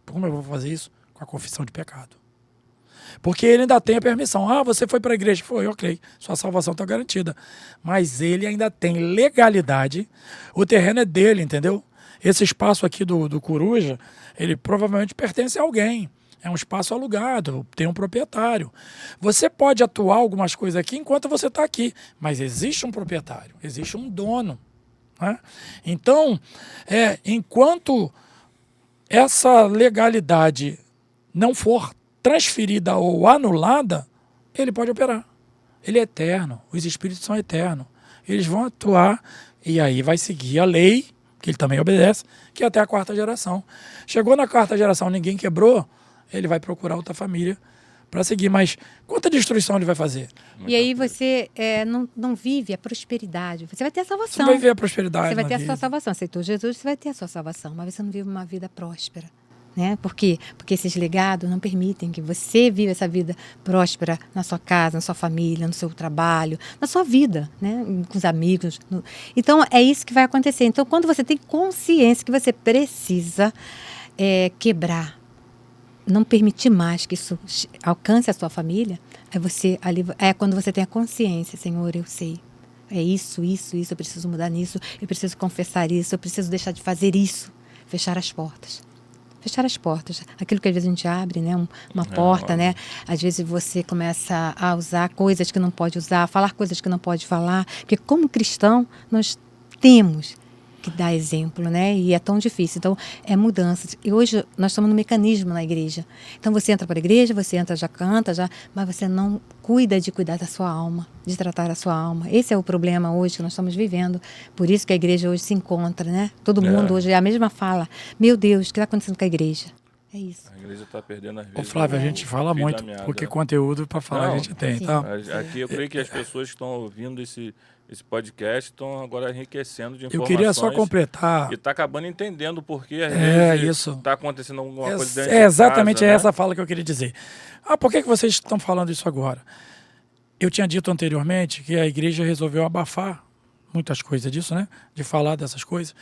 Como eu vou fazer isso? Com a confissão de pecado. Porque ele ainda tem a permissão. Ah, você foi para a igreja. Foi, ok. Sua salvação está garantida. Mas ele ainda tem legalidade. O terreno é dele, entendeu? Esse espaço aqui do Coruja, ele provavelmente pertence a alguém. É um espaço alugado, tem um proprietário. Você pode atuar algumas coisas aqui enquanto você está aqui. Mas existe um proprietário, existe um dono. Né? Então, enquanto essa legalidade não for transferida ou anulada, ele pode operar. Ele é eterno, os espíritos são eternos. Eles vão atuar e aí vai seguir a lei, que ele também obedece, que é até a 4ª geração. Chegou na 4ª geração, ninguém quebrou, ele vai procurar outra família para seguir. Mas quanta destruição ele vai fazer?
E aí você não vive a prosperidade. Você vai ter a salvação.
Você vai ver a prosperidade.
Você vai ter a
vida.
sua salvação. Aceitou Jesus, você vai ter a sua salvação. Mas você não vive uma vida próspera. Né? Por quê? Porque esses legados não permitem que você viva essa vida próspera na sua casa, na sua família, no seu trabalho, na sua vida, né? Com os amigos. Então, é isso que vai acontecer. Então, quando você tem consciência que você precisa quebrar, não permitir mais que isso alcance a sua família, é quando você tem a consciência, Senhor, eu sei. É isso, eu preciso mudar nisso, eu preciso confessar isso, eu preciso deixar de fazer isso. Fechar as portas. Fechar as portas. Aquilo que às vezes a gente abre, né? Uma porta, né? Às vezes você começa a usar coisas que não pode usar, falar coisas que não pode falar. Porque como cristão, nós temos que dar exemplo, né? E é tão difícil. Então, é mudança. E hoje nós estamos no mecanismo na igreja. Então, você entra para a igreja, você entra, já canta, mas você não cuidar da sua alma, de tratar a sua alma. Esse é o problema hoje que nós estamos vivendo. Por isso que a igreja hoje se encontra, né? Todo mundo hoje é a mesma fala. Meu Deus, o que está acontecendo com a igreja? É isso.
A igreja está perdendo as vezes.
Ô Flávio, a gente fala muito, porque conteúdo para falar a gente tem, tá?
Aqui eu creio que as pessoas que estão ouvindo esse podcast estão agora enriquecendo de informações.
Eu queria só completar.
E está acabando entendendo por que às vezes
isso.
Está acontecendo alguma coisa dentro de casa,
exatamente
né?
essa fala que eu queria dizer. Por que vocês estão falando isso agora? Eu tinha dito anteriormente que a igreja resolveu abafar muitas coisas disso, né? De falar dessas coisas.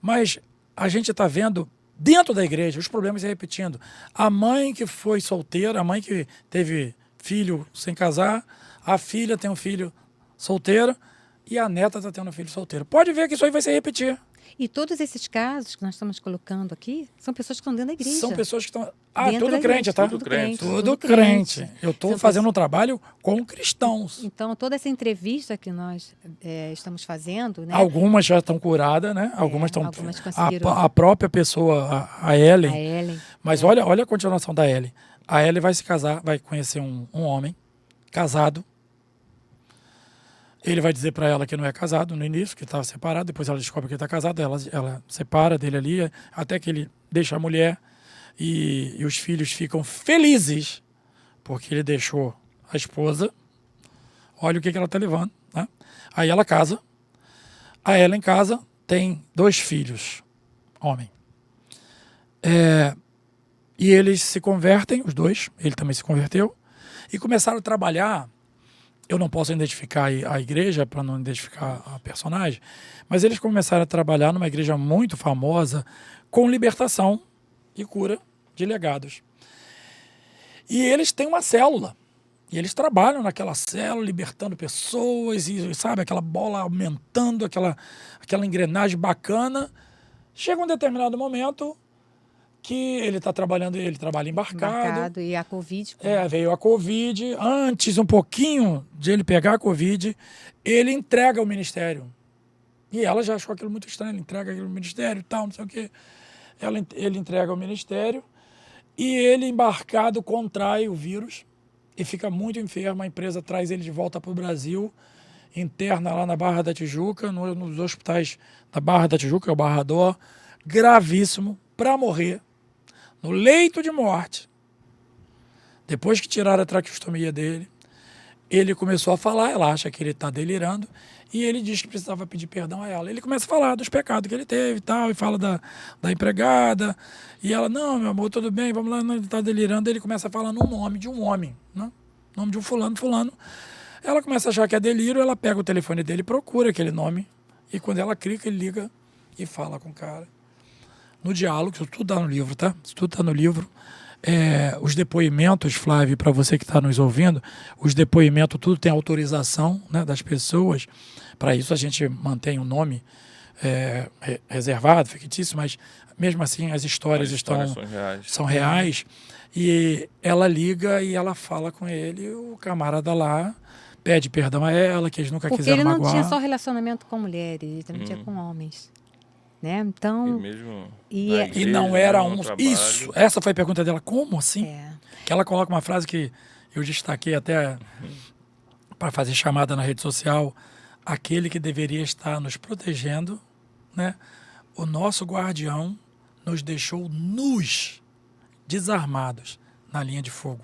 Mas a gente está vendo dentro da igreja os problemas se repetindo. A mãe que foi solteira, a mãe que teve filho sem casar, a filha tem um filho solteiro e a neta está tendo um filho solteiro. Pode ver que isso aí vai se repetir.
E todos esses casos que nós estamos colocando aqui são pessoas que estão dentro da igreja.
São pessoas que estão...
tudo
crente, tá?
Tudo crente.
Tudo crente. Eu estou fazendo um trabalho com cristãos.
Então, toda essa entrevista que nós estamos fazendo... Né?
Algumas já estão curadas, né? Algumas estão...
Algumas conseguiram...
A própria pessoa, a Ellen...
A Ellen.
Mas olha a continuação da Ellen. A Ellen vai se casar, vai conhecer um homem casado. Ele vai dizer para ela que não é casado no início, que estava separado. Depois ela descobre que ele está casado. Ela separa dele ali, até que ele deixa a mulher. E os filhos ficam felizes porque ele deixou a esposa. Olha o que ela está levando, né? Aí ela casa. A Ellen casa, tem 2 filhos, homem. E eles se convertem, os 2, ele também se converteu, e começaram a trabalhar. Eu não posso identificar a igreja para não identificar a personagem, mas eles começaram a trabalhar numa igreja muito famosa com libertação e cura de legados. E eles têm uma célula, e eles trabalham naquela célula, libertando pessoas, e sabe, aquela bola aumentando, aquela engrenagem bacana. Chega um determinado momento que ele está trabalhando, ele trabalha embarcado.
E a Covid.
Veio a Covid. Antes, um pouquinho de ele pegar a Covid, ele entrega o ministério. E ela já achou aquilo muito estranho, ele entrega aquilo ao ministério e tal, não sei o quê. Ele entrega ao ministério e ele, embarcado, contrai o vírus e fica muito enfermo. A empresa traz ele de volta para o Brasil, interna lá na Barra da Tijuca, nos hospitais da Barra da Tijuca, é o Barra Dó, gravíssimo, para morrer. No leito de morte, depois que tiraram a traqueostomia dele, ele começou a falar, ela acha que ele está delirando, e ele diz que precisava pedir perdão a ela. Ele começa a falar dos pecados que ele teve e tal, e fala da empregada, e ela, não, meu amor, tudo bem, vamos lá, não, ele está delirando. Ele começa a falar no nome de um homem, né? Nome de um fulano. Ela começa a achar que é delírio, ela pega o telefone dele, procura aquele nome, e quando ela clica, ele liga e fala com o cara. No diálogo, isso tudo está no livro, tá? Isso tudo está no livro. Os depoimentos, Flávio, para você que está nos ouvindo, os depoimentos, tudo tem autorização, né, das pessoas. Para isso a gente mantém o nome reservado, fictício, mas mesmo assim as histórias são reais. E ela liga e ela fala com ele, o camarada lá pede perdão a ela, que eles nunca quiseram magoar.
Porque ele não tinha só relacionamento com mulheres, ele também tinha com homens. né? Então,
e
não era um... Isso, essa foi a pergunta dela. Como assim? Que ela coloca uma frase que eu destaquei até para fazer chamada na rede social. Aquele que deveria estar nos protegendo, né? O nosso guardião nos deixou nus, desarmados, na linha de fogo.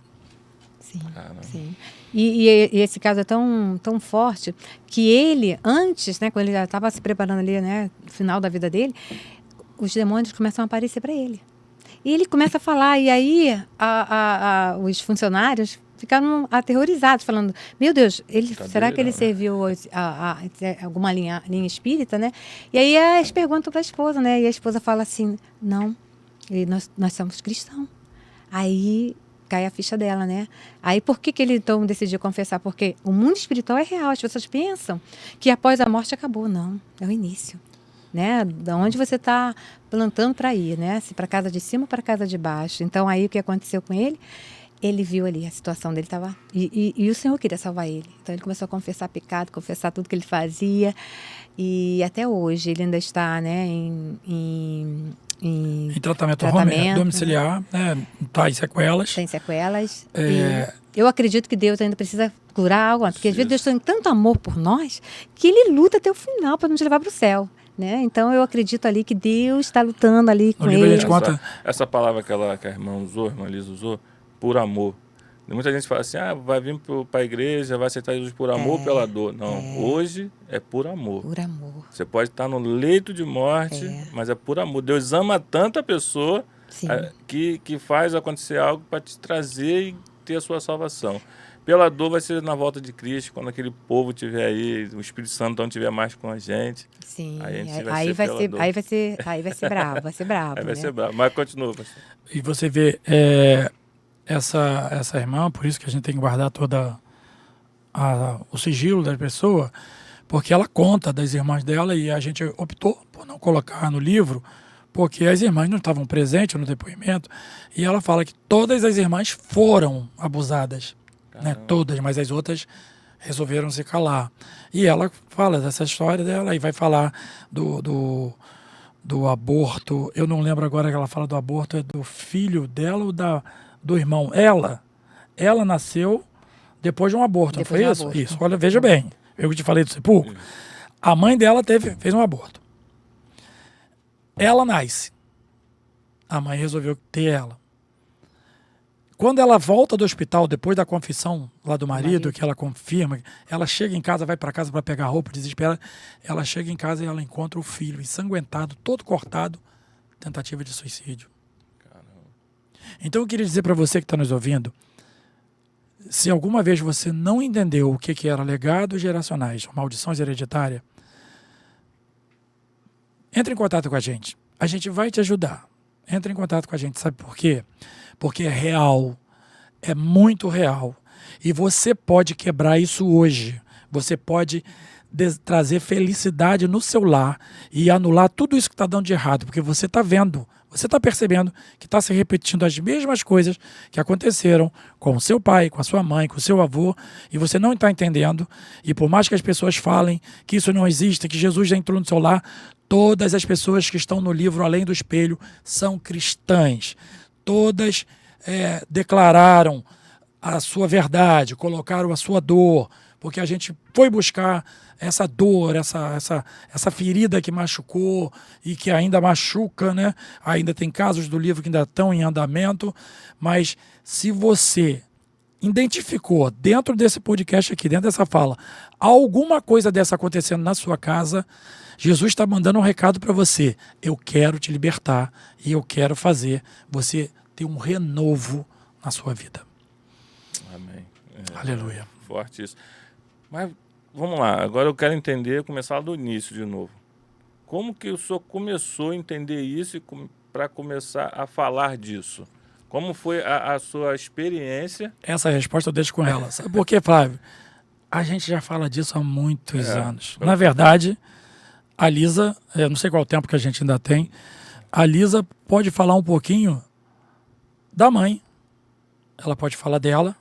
Sim, sim. E esse caso é tão forte que ele, antes, né, quando ele já estava se preparando ali, né, no final da vida dele, os demônios começam a aparecer para ele. E ele começa a falar, e aí os funcionários ficaram aterrorizados, falando, meu Deus, será que ele serviu alguma linha espírita, né? E aí eles perguntam para a esposa, né? E a esposa fala assim, não, nós somos cristãos. Aí cai a ficha dela, né? Aí por que ele então decidiu confessar? Porque o mundo espiritual é real. As pessoas pensam que após a morte acabou. Não, é o início. Né? Da onde você está plantando para ir, né? Se para a casa de cima ou para a casa de baixo. Então aí o que aconteceu com ele? Ele viu ali, a situação dele estava... E o Senhor queria salvar ele. Então ele começou a confessar pecado, confessar tudo que ele fazia. E até hoje ele ainda está, né, em
tratamento domiciliar, né? Tá em sequelas.
Tem sequelas. Eu acredito que Deus ainda precisa curar algo, porque às vezes Deus tem tanto amor por nós que Ele luta até o final para nos levar para o céu. Né? Então eu acredito ali que Deus está lutando ali com ele.
Essa palavra que a irmã usou, a irmã Lisa usou, por amor. Muita gente fala assim, vai vir para a igreja, vai aceitar Jesus por amor ou pela dor. Não, hoje é por amor.
Por amor.
Você pode estar no leito de morte, mas é por amor. Deus ama tanto a pessoa que faz acontecer algo para te trazer e ter a sua salvação. Pela dor vai ser na volta de Cristo, quando aquele povo estiver aí, o Espírito Santo não estiver mais com a gente.
Sim,
aí vai
ser bravo, vai ser bravo.
Aí vai ser bravo, mas continua, pastor.
E você vê essa irmã, por isso que a gente tem que guardar toda o sigilo da pessoa, porque ela conta das irmãs dela e a gente optou por não colocar no livro, porque as irmãs não estavam presentes no depoimento, e ela fala que todas as irmãs foram abusadas, né? Todas, mas as outras resolveram se calar. E ela fala dessa história dela e vai falar do aborto. Eu não lembro agora que ela fala do aborto, é do filho dela ou do irmão. Ela nasceu depois de um aborto, não foi isso? Aborto. Isso, olha, veja bem, eu te falei do sepulcro. A mãe dela fez um aborto. Ela nasce. A mãe resolveu ter ela. Quando ela volta do hospital, depois da confissão lá do marido, que ela confirma, ela chega em casa, vai para casa para pegar roupa, desesperada. Ela chega em casa e ela encontra o filho ensanguentado, todo cortado, tentativa de suicídio. Caramba. Então eu queria dizer para você que está nos ouvindo, se alguma vez você não entendeu o que era legados geracionais, maldições hereditárias, entre em contato com a gente. A gente vai te ajudar. Entre em contato com a gente. Sabe por quê? Porque é real. É muito real. E você pode quebrar isso hoje. Você pode trazer felicidade no seu lar e anular tudo isso que está dando de errado. Porque você está vendo, você está percebendo que está se repetindo as mesmas coisas que aconteceram com o seu pai, com a sua mãe, com o seu avô, e você não está entendendo. E por mais que as pessoas falem que isso não existe, que Jesus já entrou no seu lar, todas as pessoas que estão no livro Além do Espelho são cristãs. Todas declararam a sua verdade, colocaram a sua dor, porque a gente foi buscar essa dor, essa ferida que machucou e que ainda machuca, né? Ainda tem casos do livro que ainda estão em andamento, mas se você identificou dentro desse podcast aqui, dentro dessa fala, alguma coisa dessa acontecendo na sua casa, Jesus está mandando um recado para você. Eu quero te libertar e eu quero fazer você ter um renovo na sua vida.
Amém.
Aleluia.
Forte isso. Mas vamos lá, agora eu quero entender, começar do início de novo. Como que o senhor começou a entender isso para começar a falar disso? Como foi a sua experiência?
Essa resposta eu deixo com ela. Sabe por quê, Flávio? A gente já fala disso há muitos anos. Na verdade, a Lisa, eu não sei qual tempo que a gente ainda tem, a Lisa pode falar um pouquinho da mãe. Ela pode falar dela,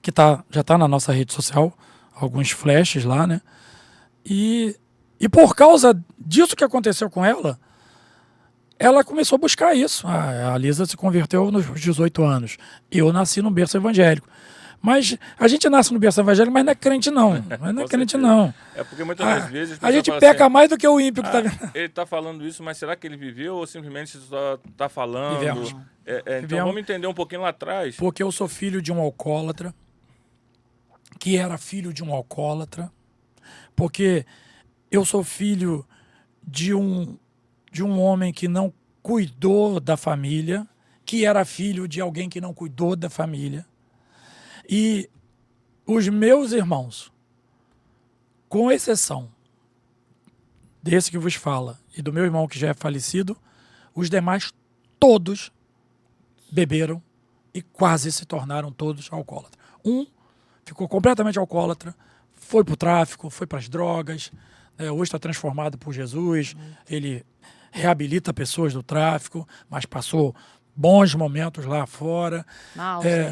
que já está na nossa rede social, alguns flashes lá, né? E por causa disso que aconteceu com ela, ela começou a buscar isso. A Lisa se converteu nos 18 anos. Eu nasci num berço evangélico. Mas a gente nasce no berço evangélico, mas não é crente não. Mas não é crente não.
É porque muitas das vezes...
A gente peca
assim,
mais do que o ímpio que está vendo.
Ele está falando isso, mas será que ele viveu ou simplesmente só está falando?
Vivemos.
Então vamos entender um pouquinho lá atrás.
Porque eu sou filho de um alcoólatra, que era filho de um alcoólatra, porque eu sou filho de um homem que não cuidou da família, que era filho de alguém que não cuidou da família. E os meus irmãos, com exceção desse que vos fala e do meu irmão que já é falecido, os demais todos beberam e quase se tornaram todos alcoólatras. Um ficou completamente alcoólatra, foi para o tráfico, foi para as drogas, hoje está transformado por Jesus, ele reabilita pessoas do tráfico, mas passou bons momentos lá fora.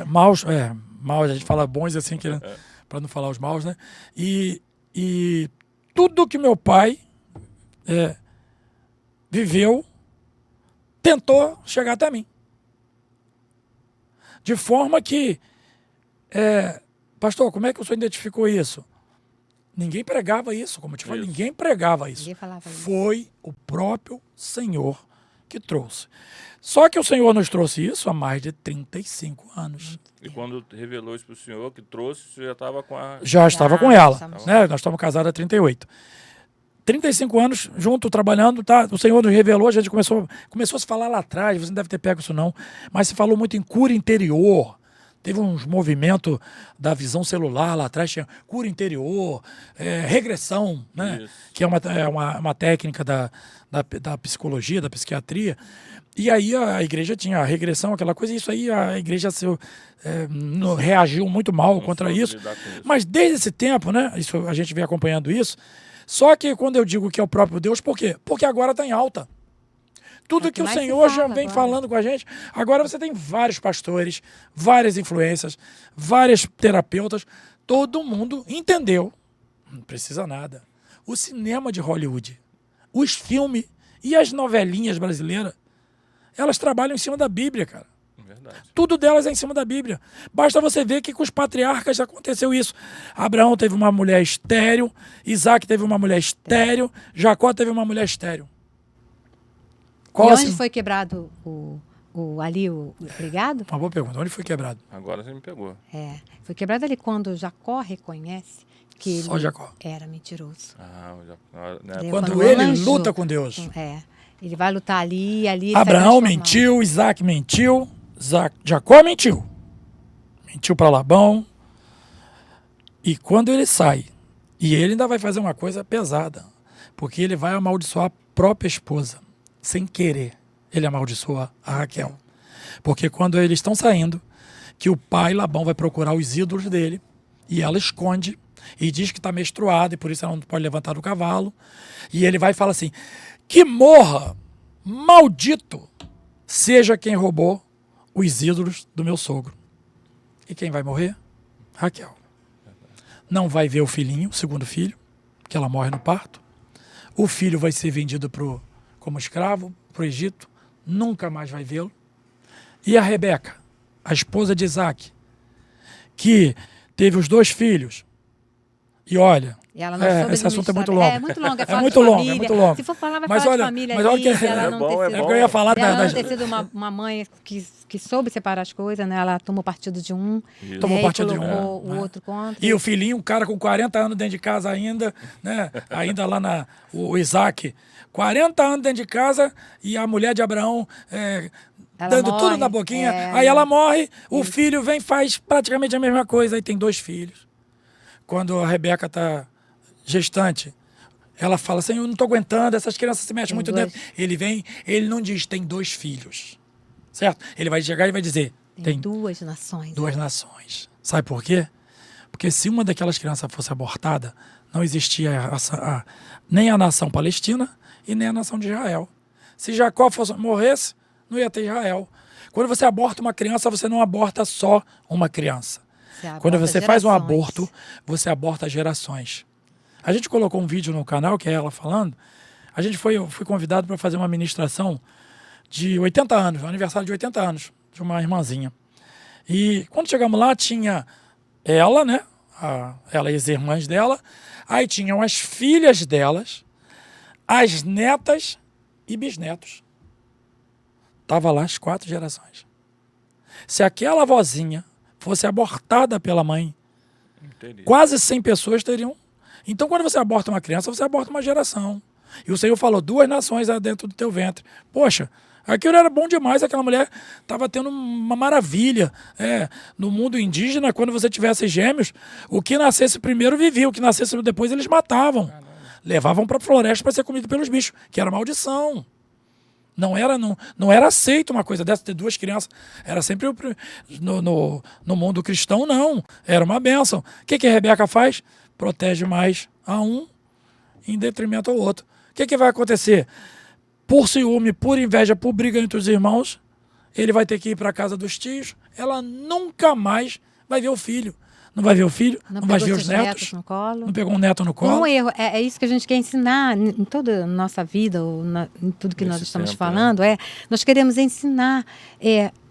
Maus, a gente fala bons assim, para não falar os maus, né? E tudo que meu pai viveu, tentou chegar até mim. De forma que, pastor, como é que o senhor identificou isso? Ninguém pregava isso, como eu te falei, ninguém pregava isso.
Ninguém falava isso.
Foi o próprio Senhor que trouxe. Só que o Senhor nos trouxe isso há mais de 35 anos.
E quando revelou isso para o senhor, que trouxe, você já estava com a...
Já estava com ela, né? Nós estamos casados há 38. 35 anos, junto, trabalhando, tá? O Senhor nos revelou, a gente começou a se falar lá atrás, você não deve ter pego isso não, mas se falou muito em cura interior. Teve uns movimentos da visão celular lá atrás, tinha cura interior, regressão, né? Isso. Que é uma técnica da psicologia, da psiquiatria. E aí a igreja tinha a regressão, aquela coisa, e isso aí a igreja reagiu muito mal contra isso. Mas desde esse tempo, né? Isso, a gente vem acompanhando isso. Só que quando eu digo que é o próprio Deus, por quê? Porque agora está em alta. Tudo que o Senhor já vem falando com a gente. Agora você tem vários pastores, várias influências, vários terapeutas. Todo mundo entendeu. Não precisa nada. O cinema de Hollywood, os filmes e as novelinhas brasileiras, elas trabalham em cima da Bíblia, cara. Verdade. Tudo delas é em cima da Bíblia. Basta você ver que com os patriarcas aconteceu isso. Abraão teve uma mulher estéril, Isaac teve uma mulher estéril, Jacó teve uma mulher estéril.
E onde foi quebrado o brigado?
Uma boa pergunta. Onde foi quebrado?
Agora você me pegou.
Foi quebrado ali quando Jacó reconhece que
Só Jacó
era mentiroso.
Quando ele luta com Deus.
Ele vai lutar ali.
Abraão mentiu, Isaac mentiu, Jacó mentiu. Mentiu para Labão. E quando ele sai, e ele ainda vai fazer uma coisa pesada, porque ele vai amaldiçoar a própria esposa. Sem querer, ele amaldiçoa a Raquel. Porque quando eles estão saindo, que o pai Labão vai procurar os ídolos dele, e ela esconde, e diz que está menstruada, e por isso ela não pode levantar do cavalo. E ele vai e fala assim, que morra, maldito, seja quem roubou os ídolos do meu sogro. E quem vai morrer? Raquel. Não vai ver o filhinho, o segundo filho, que ela morre no parto. O filho vai ser vendido como escravo para o Egito, nunca mais vai vê-lo. E a Rebeca, a esposa de Isaac, que teve os 2 filhos, e olha, esse assunto é muito longo.
É muito longo,
é muito longo, é muito longo.
Se for falar, vai
mas
falar
olha,
de família
mas
ali,
olha que
ela não
eu ia falar
não ter sido uma mãe que soube separar as coisas, né? Ela tomou partido de um,
tomou partido de
o outro contra.
E o filhinho, um cara com 40 anos dentro de casa ainda, né? Ainda lá o Isaac, 40 anos dentro de casa, e a mulher de Abraão dando morre, tudo na boquinha. Aí ela morre, o filho vem e faz praticamente a mesma coisa, aí tem 2 filhos. Quando a Rebeca está gestante, ela fala assim, eu não estou aguentando, essas crianças se mexem muito dentro. Ele vem, ele não diz, tem 2 filhos, certo? Ele vai chegar e vai dizer, tem
2 nações.
2 nações. Sabe por quê? Porque se uma daquelas crianças fosse abortada, não existia nem a nação palestina e nem a nação de Israel. Se Jacó morresse, não ia ter Israel. Quando você aborta uma criança, você não aborta só uma criança. Quando você faz um aborto, você aborta gerações. A gente colocou um vídeo no canal, que é ela falando. Eu fui convidado para fazer uma ministração de 80 anos, aniversário de 80 anos, de uma irmãzinha. E quando chegamos lá, tinha ela, né? Ela e as irmãs dela. Aí tinham as filhas delas, as netas e bisnetos. Tava lá as 4 gerações. Se aquela vozinha fosse abortada pela mãe,
Entendi.
quase 100 pessoas teriam. Então, quando você aborta uma criança, você aborta uma geração. E o Senhor falou, 2 nações dentro do teu ventre. Poxa, aquilo era bom demais, aquela mulher estava tendo uma maravilha. No mundo indígena, quando você tivesse gêmeos, o que nascesse primeiro vivia, o que nascesse depois eles matavam. Caramba. Levavam para a floresta para ser comido pelos bichos, que era maldição. Não era aceito uma coisa dessa, ter 2 crianças. Era sempre no mundo cristão, não. Era uma bênção. O que a Rebeca faz? Protege mais a um em detrimento ao outro. O que vai acontecer? Por ciúme, por inveja, por briga entre os irmãos, ele vai ter que ir para a casa dos tios. Ela nunca mais vai ver o filho. Não vai ver o filho, não vai ver os netos.
No colo.
Não pegou um neto no colo.
Um erro. É isso que a gente quer ensinar em toda a nossa vida, ou em tudo que nós estamos falando. Nós queremos ensinar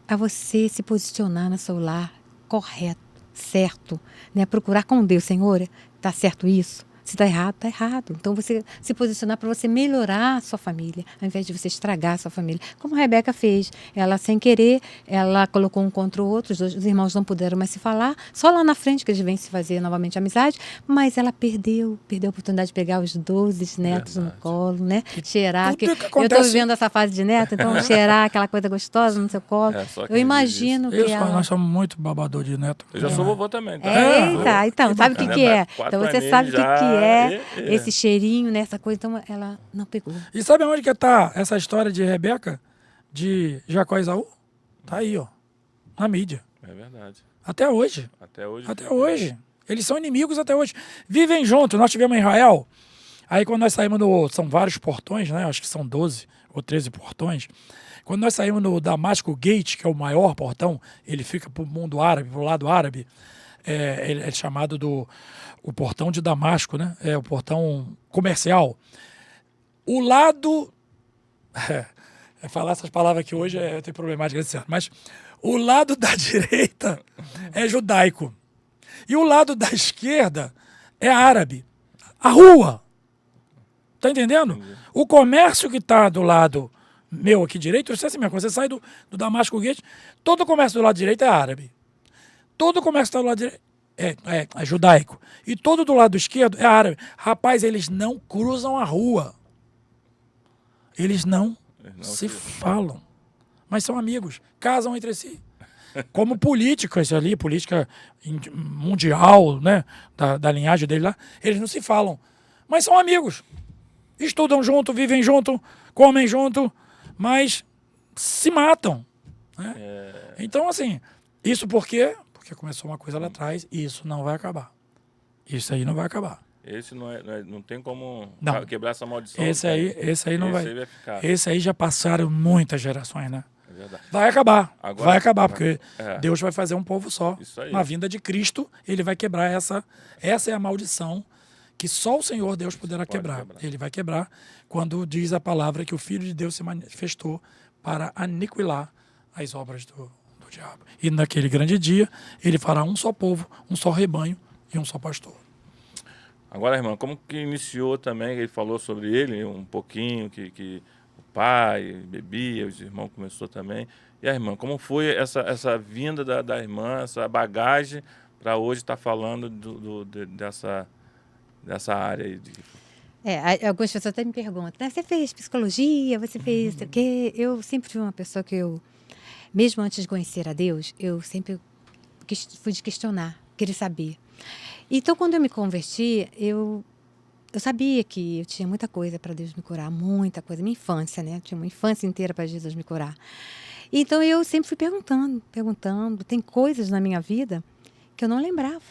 a você se posicionar no seu lar correto, certo. Né? Procurar com Deus, Senhor, está certo isso? Se está errado, está errado. Então, você se posicionar para você melhorar a sua família, ao invés de você estragar a sua família. Como a Rebeca fez. Ela, sem querer, ela colocou um contra o outro, os irmãos não puderam mais se falar. Só lá na frente que eles vêm se fazer novamente amizade. Mas ela perdeu a oportunidade de pegar os 12 netos no colo, né? Cheirar.
Que
eu estou vivendo essa fase de neto, então cheirar aquela coisa gostosa no seu colo. Eu imagino que
nós somos muito babador de neto.
Eu já sou vovô também. Tá?
Eita, então, sabe o que é? Então, você sabe o que esse cheirinho, né? Essa coisa, então ela não pegou.
E sabe onde que tá essa história de Rebeca, de Jacó e Esaú? Tá aí, ó, na mídia.
É verdade.
Até hoje.
Até
hoje. Eles são inimigos até hoje. Vivem juntos. Nós tivemos em Israel. Aí quando nós saímos são vários portões, né? Acho que são 12 ou 13 portões. Quando nós saímos no Damasco Gate, que é o maior portão, ele fica pro mundo árabe, pro lado árabe. Ele é chamado o portão de Damasco, né? É o portão comercial. O lado... falar essas palavras aqui hoje tem problemática, mas o lado da direita é judaico. E o lado da esquerda é árabe. A rua. Tá entendendo? O comércio que tá do lado meu aqui direito, você sai do Damasco Gate, todo o comércio do lado direito é árabe. Todo o comércio do lado direito é judaico. E todo do lado esquerdo é árabe. Rapaz, eles não cruzam a rua. Eles não se falam. Mas são amigos. Casam entre si. Como políticos ali, política mundial, né? Da linhagem dele lá. Eles não se falam. Mas são amigos. Estudam junto, vivem junto, comem junto, mas se matam. Né? Então, assim, isso por quê? Porque começou uma coisa lá atrás e isso não vai acabar. Isso aí não vai acabar.
Esse não tem como quebrar essa maldição.
Esse aí não vai.
Vai ficar.
Esse aí já passaram muitas gerações, né?
É verdade.
Vai acabar.
Agora,
vai acabar, porque Deus vai fazer um povo só.
Isso aí.
Na vinda de Cristo, ele vai quebrar essa. Essa é a maldição que só o Senhor Deus poderá quebrar. Ele vai quebrar quando diz a palavra que o Filho de Deus se manifestou para aniquilar as obras do diabo. E naquele grande dia, ele fará um só povo, um só rebanho e um só pastor.
Agora, irmão, como que iniciou também, ele falou sobre ele um pouquinho, que o pai bebia, os irmãos começou também. E a irmã, como foi essa vinda da irmã, essa bagagem para hoje estar falando dessa área aí?
Algumas pessoas até me perguntam, né? Você fez psicologia, você fez o quê? Eu sempre fui uma pessoa que mesmo antes de conhecer a Deus, eu sempre fui de questionar, querer saber. Então, quando eu me converti, eu sabia que eu tinha muita coisa para Deus me curar, muita coisa. Minha infância, né? Eu tinha uma infância inteira para Jesus me curar. Então, eu sempre fui perguntando. Tem coisas na minha vida que eu não lembrava.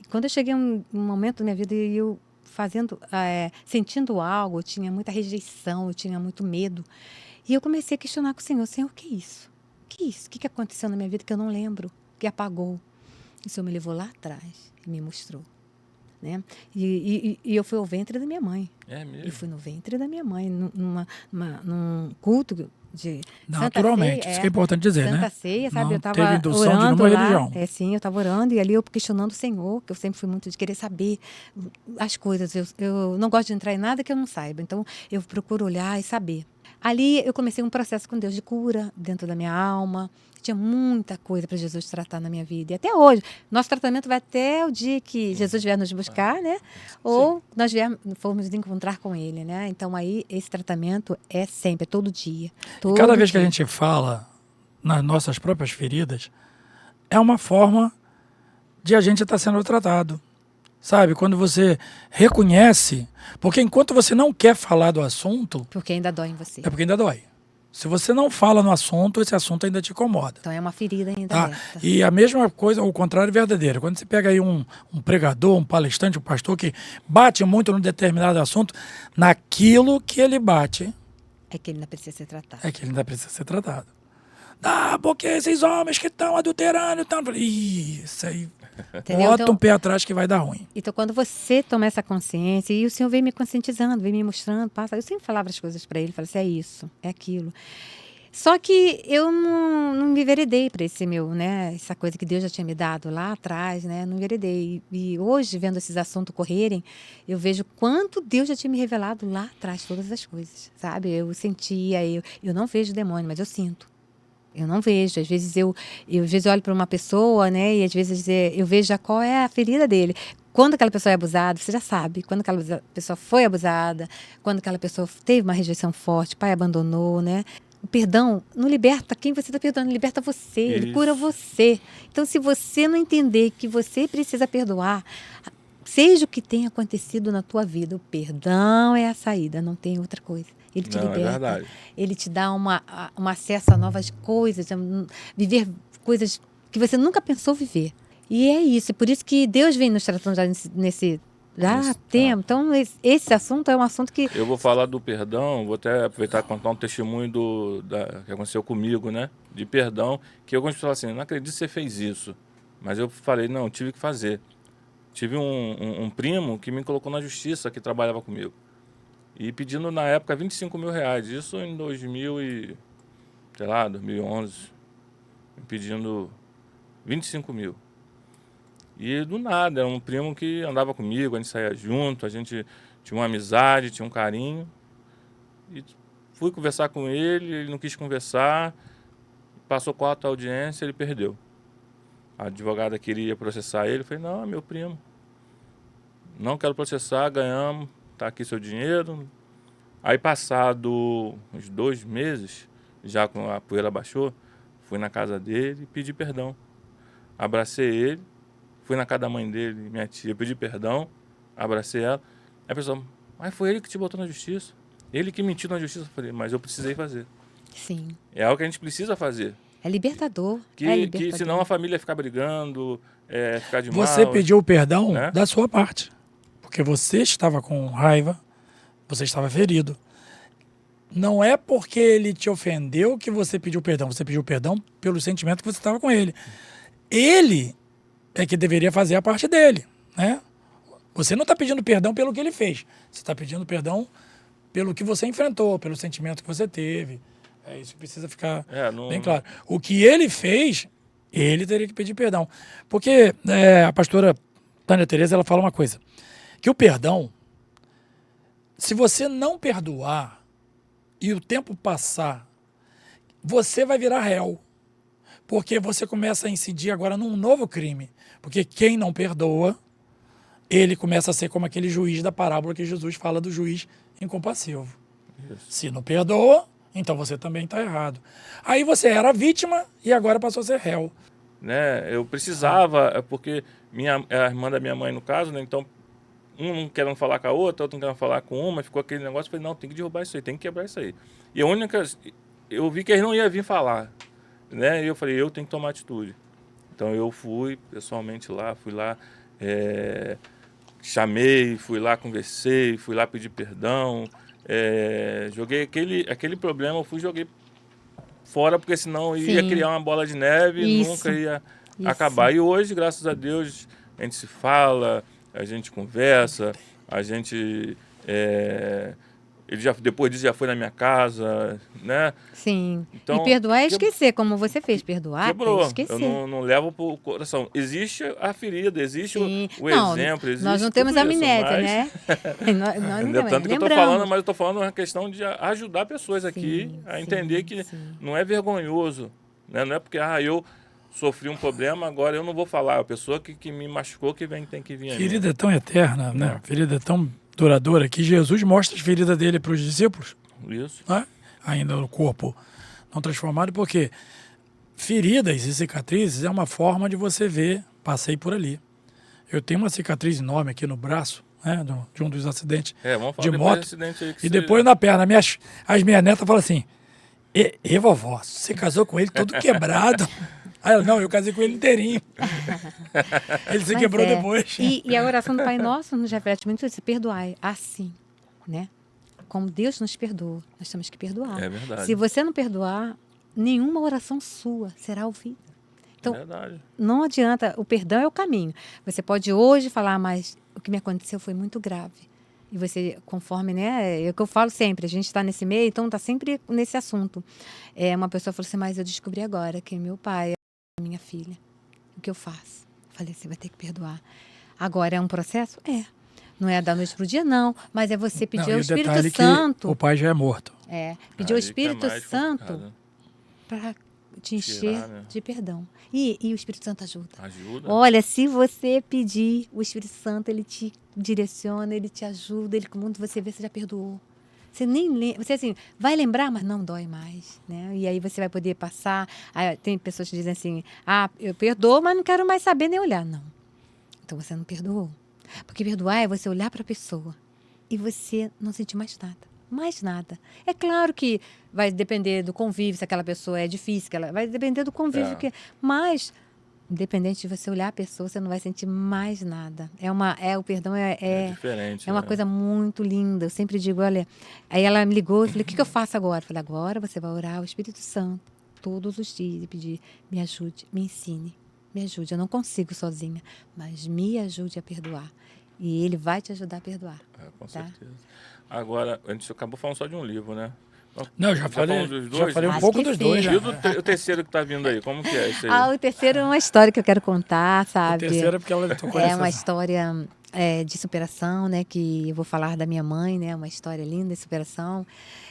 E quando eu cheguei a um momento da minha vida e eu sentindo algo, eu tinha muita rejeição, eu tinha muito medo. E eu comecei a questionar com o Senhor, o que é isso? O que é isso? O que aconteceu na minha vida que eu não lembro, que apagou? O Senhor me levou lá atrás e me mostrou. Né? E eu fui ao ventre da minha mãe.
É mesmo?
Eu fui no ventre da minha mãe, num culto de
Naturalmente,
Santa Ceia,
isso que é importante dizer,
Santa
né?
Ceia, sabe?
Não
Eu estava
teve indução de
orando
nenhuma
lá.
religião.
Sim, eu estava orando e ali eu questionando o Senhor, que eu sempre fui muito de querer saber as coisas. Eu não gosto de entrar em nada que eu não saiba, então eu procuro olhar e saber. Ali eu comecei um processo com Deus de cura dentro da minha alma. Tinha muita coisa para Jesus tratar na minha vida. E até hoje, nosso tratamento vai até o dia que Jesus vier nos buscar, né? Ou nós formos encontrar com Ele, né? Então aí esse tratamento é sempre, é todo dia.
E cada vez que a
dia.
gente fala nas nossas próprias feridas, é uma forma de a gente estar sendo tratado. Sabe? Quando você reconhece, porque enquanto você não quer falar do assunto,
Porque ainda dói em você.
é porque ainda dói. Se você não fala no assunto, esse assunto ainda te incomoda.
Então é uma ferida ainda
Tá?
aberta.
E a mesma coisa, o contrário é verdadeiro. Quando você pega aí um pregador, um palestrante, um pastor que bate muito num determinado assunto, naquilo que ele bate,
É que ele ainda precisa ser tratado.
é que ele ainda precisa ser tratado. Ah, porque esses homens que estão adulterando, isso aí,
Entendeu?
bota
Então,
um pé atrás que vai dar ruim.
então, quando você toma essa consciência, e o Senhor vem me conscientizando, vem me mostrando, passa, eu sempre falava as coisas para ele, falava assim, é isso, é aquilo. Só que eu não me enveredei para esse meu, né, essa coisa que Deus já tinha me dado lá atrás, né, não enveredei. E hoje, vendo esses assuntos correrem, eu vejo quanto Deus já tinha me revelado lá atrás, todas as coisas, sabe? Eu sentia, eu não vejo demônio, mas eu sinto. Eu não vejo. Às vezes eu olho para uma pessoa, né? E às vezes eu vejo já qual é a ferida dele. Quando aquela pessoa é abusada, você já sabe. Quando aquela pessoa foi abusada, quando aquela pessoa teve uma rejeição forte, o pai abandonou, né? O perdão não liberta quem você está perdoando, liberta você, ele cura você. Então, se você não entender que você precisa perdoar, seja o que tenha acontecido na tua vida, o perdão é a saída, não tem outra coisa. Ele te liberta,
é verdade.
ele te dá um acesso a novas coisas, a viver coisas que você nunca pensou viver. E é isso, por isso que Deus vem nos tratando já nesse tempo. Então, esse assunto é um assunto que...
Eu vou falar do perdão, vou até aproveitar e contar um testemunho que aconteceu comigo, né? De perdão, que algumas pessoas falam assim, não acredito que você fez isso. Mas eu falei, não, tive que fazer. Tive um primo que me colocou na justiça, que trabalhava comigo. E pedindo, na época, 25 mil reais. Isso em 2011. Me pedindo 25 mil. E do nada, era um primo que andava comigo, a gente saía junto, a gente tinha uma amizade, tinha um carinho. E fui conversar com ele não quis conversar. Passou 4 audiências, ele perdeu. A advogada queria processar ele, eu falei, não, é meu primo. Não quero processar, ganhamos, tá aqui seu dinheiro. Aí passado uns 2 meses, já com a poeira baixou, fui na casa dele e pedi perdão. Abracei ele, fui na casa da mãe dele, minha tia, pedi perdão, abracei ela. Aí a pessoa, mas foi ele que te botou na justiça. Ele que mentiu na justiça. Eu falei, mas eu precisei fazer.
Sim.
É algo que a gente precisa fazer.
É libertador.
Que senão a família ficar brigando, ficar de mal.
Você pediu o perdão,
né?
Da sua parte. Porque você estava com raiva, você estava ferido. Não é porque ele te ofendeu que você pediu perdão. Você pediu perdão pelo sentimento que você estava com ele. Ele é que deveria fazer a parte dele, né? Você não está pedindo perdão pelo que ele fez. Você está pedindo perdão pelo que você enfrentou, pelo sentimento que você teve. Isso precisa ficar bem claro. O que ele fez, ele teria que pedir perdão. Porque a pastora Tânia Tereza, ela fala uma coisa. Que o perdão, se você não perdoar e o tempo passar, você vai virar réu. Porque você começa a incidir agora num novo crime. Porque quem não perdoa, ele começa a ser como aquele juiz da parábola que Jesus fala do juiz incompassivo. Isso. Se não perdoa, então você também está errado. Aí você era vítima e agora passou a ser réu.
Né? Eu precisava, porque a irmã da minha mãe, no caso, né? Então, um querendo falar com a outra, outro não querendo falar com uma, ficou aquele negócio, eu falei, não, tem que derrubar isso aí, tem que quebrar isso aí. E eu vi que eles não iam vir falar, né? E eu falei, eu tenho que tomar atitude. Então eu fui pessoalmente lá, chamei, fui lá, conversei, fui lá pedir perdão, joguei aquele problema, joguei fora, porque senão ia criar uma bola de neve e nunca ia acabar. E hoje, graças a Deus, a gente se fala, a gente conversa, a gente Ele depois disso já foi na minha casa, né?
Sim.
Então,
e perdoar é esquecer, como você fez. Perdoar
quebrou.
é esquecer.
Eu não levo pro coração. Existe a ferida, existe o
Não,
exemplo, existe
nós não temos
tudo isso,
amnésia,
mas...
né? nós não temos.
Tanto que eu tô falando, mas eu tô falando uma questão de ajudar pessoas aqui a entender que não é vergonhoso, né? Não é porque eu sofri um problema, agora eu não vou falar. A pessoa que me machucou tem que vir.
Ferida é tão eterna, né? Ferida é tão duradoura que Jesus mostra as feridas dele para os discípulos.
Isso.
Né? Ainda no corpo não transformado, porque feridas e cicatrizes é uma forma de você ver, passei por ali. Eu tenho uma cicatriz enorme aqui no braço, né? De um dos acidentes de moto.
Acidente aí
e depois na perna. As minhas netas falam assim, e vovó, você casou com ele todo quebrado? Aí eu, não, eu casei com ele inteirinho. Ele se quebrou depois.
E a oração do Pai Nosso nos reflete muito isso, perdoai, assim, né? Como Deus nos perdoa, nós temos que perdoar.
É verdade.
Se você não perdoar, nenhuma oração sua será ouvida. Então, não adianta, o perdão é o caminho. Você pode hoje falar, mas o que me aconteceu foi muito grave. E você, conforme, né, é o que eu falo sempre, a gente está nesse meio, então está sempre nesse assunto. Uma pessoa falou assim, mas eu descobri agora que meu pai é minha filha. O que eu faço? Falei, você vai ter que perdoar. Agora, é um processo? Não é da noite para o dia, não. Mas é você pedir ao Espírito Santo.
O pai já é morto.
Pedir ao Espírito Santo para te encher de perdão. E o Espírito Santo ajuda. Olha, se você pedir, o Espírito Santo, ele te direciona, ele te ajuda, quando você vê, você já perdoou. Você nem lembra, você assim, vai lembrar, mas não dói mais, né? E aí você vai poder passar. Tem pessoas que dizem assim, eu perdoo, mas não quero mais saber nem olhar. Não. Então você não perdoou. Porque perdoar é você olhar para a pessoa e você não sentir mais nada. Mais nada. É claro que vai depender do convívio, se aquela pessoa é difícil, vai depender do convívio. Mas, independente de você olhar a pessoa, você não vai sentir mais nada. O perdão é
diferente.
É uma coisa muito linda. Eu sempre digo, olha... Aí ela me ligou e falei, o que eu faço agora? Eu falei, agora você vai orar ao Espírito Santo todos os dias e pedir, me ajude, me ensine, me ajude. Eu não consigo sozinha, mas me ajude a perdoar. E ele vai te ajudar a perdoar.
Com certeza. Agora, a gente acabou falando só de um livro, né?
Não, já falei um pouco dos dois.
E o terceiro que está vindo aí, como que é esse aí?
O terceiro é uma história que eu quero contar, sabe?
O terceiro é porque ela tocou
É uma história de superação, né? Que eu vou falar da minha mãe, né? Uma história linda de superação.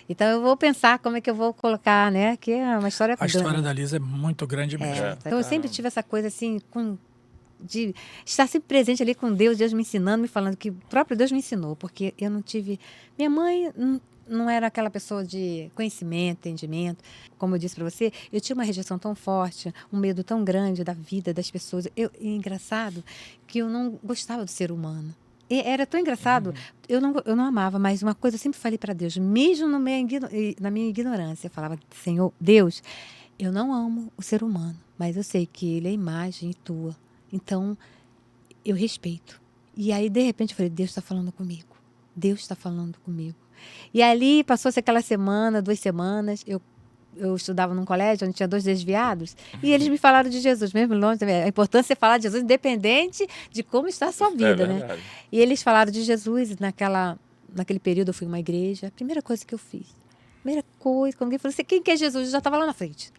Então eu vou pensar como é que eu vou colocar, né? Que é uma história...
A história da Lisa é muito grande mesmo.
Então eu sempre tive essa coisa assim, de estar sempre presente ali com Deus me ensinando, me falando que o próprio Deus me ensinou, porque eu não tive... Minha mãe não era aquela pessoa de conhecimento, entendimento. Como eu disse para você, eu tinha uma rejeição tão forte, um medo tão grande da vida, das pessoas. É engraçado que eu não gostava do ser humano. Era tão engraçado, eu não amava, mas uma coisa eu sempre falei para Deus, mesmo na minha ignorância, eu falava, Senhor, Deus, eu não amo o ser humano, mas eu sei que ele é imagem tua. Então, eu respeito. E aí, de repente, eu falei, Deus está falando comigo. Deus está falando comigo. E ali, passou-se aquela semana, 2 semanas, eu estudava num colégio onde tinha 2 desviados, e eles me falaram de Jesus, mesmo longe. A importância é falar de Jesus, independente de como está a sua vida, né? E eles falaram de Jesus, e naquele período eu fui a uma igreja, a primeira coisa que eu fiz, quando alguém falou assim, quem que é Jesus? Eu já estava lá na frente.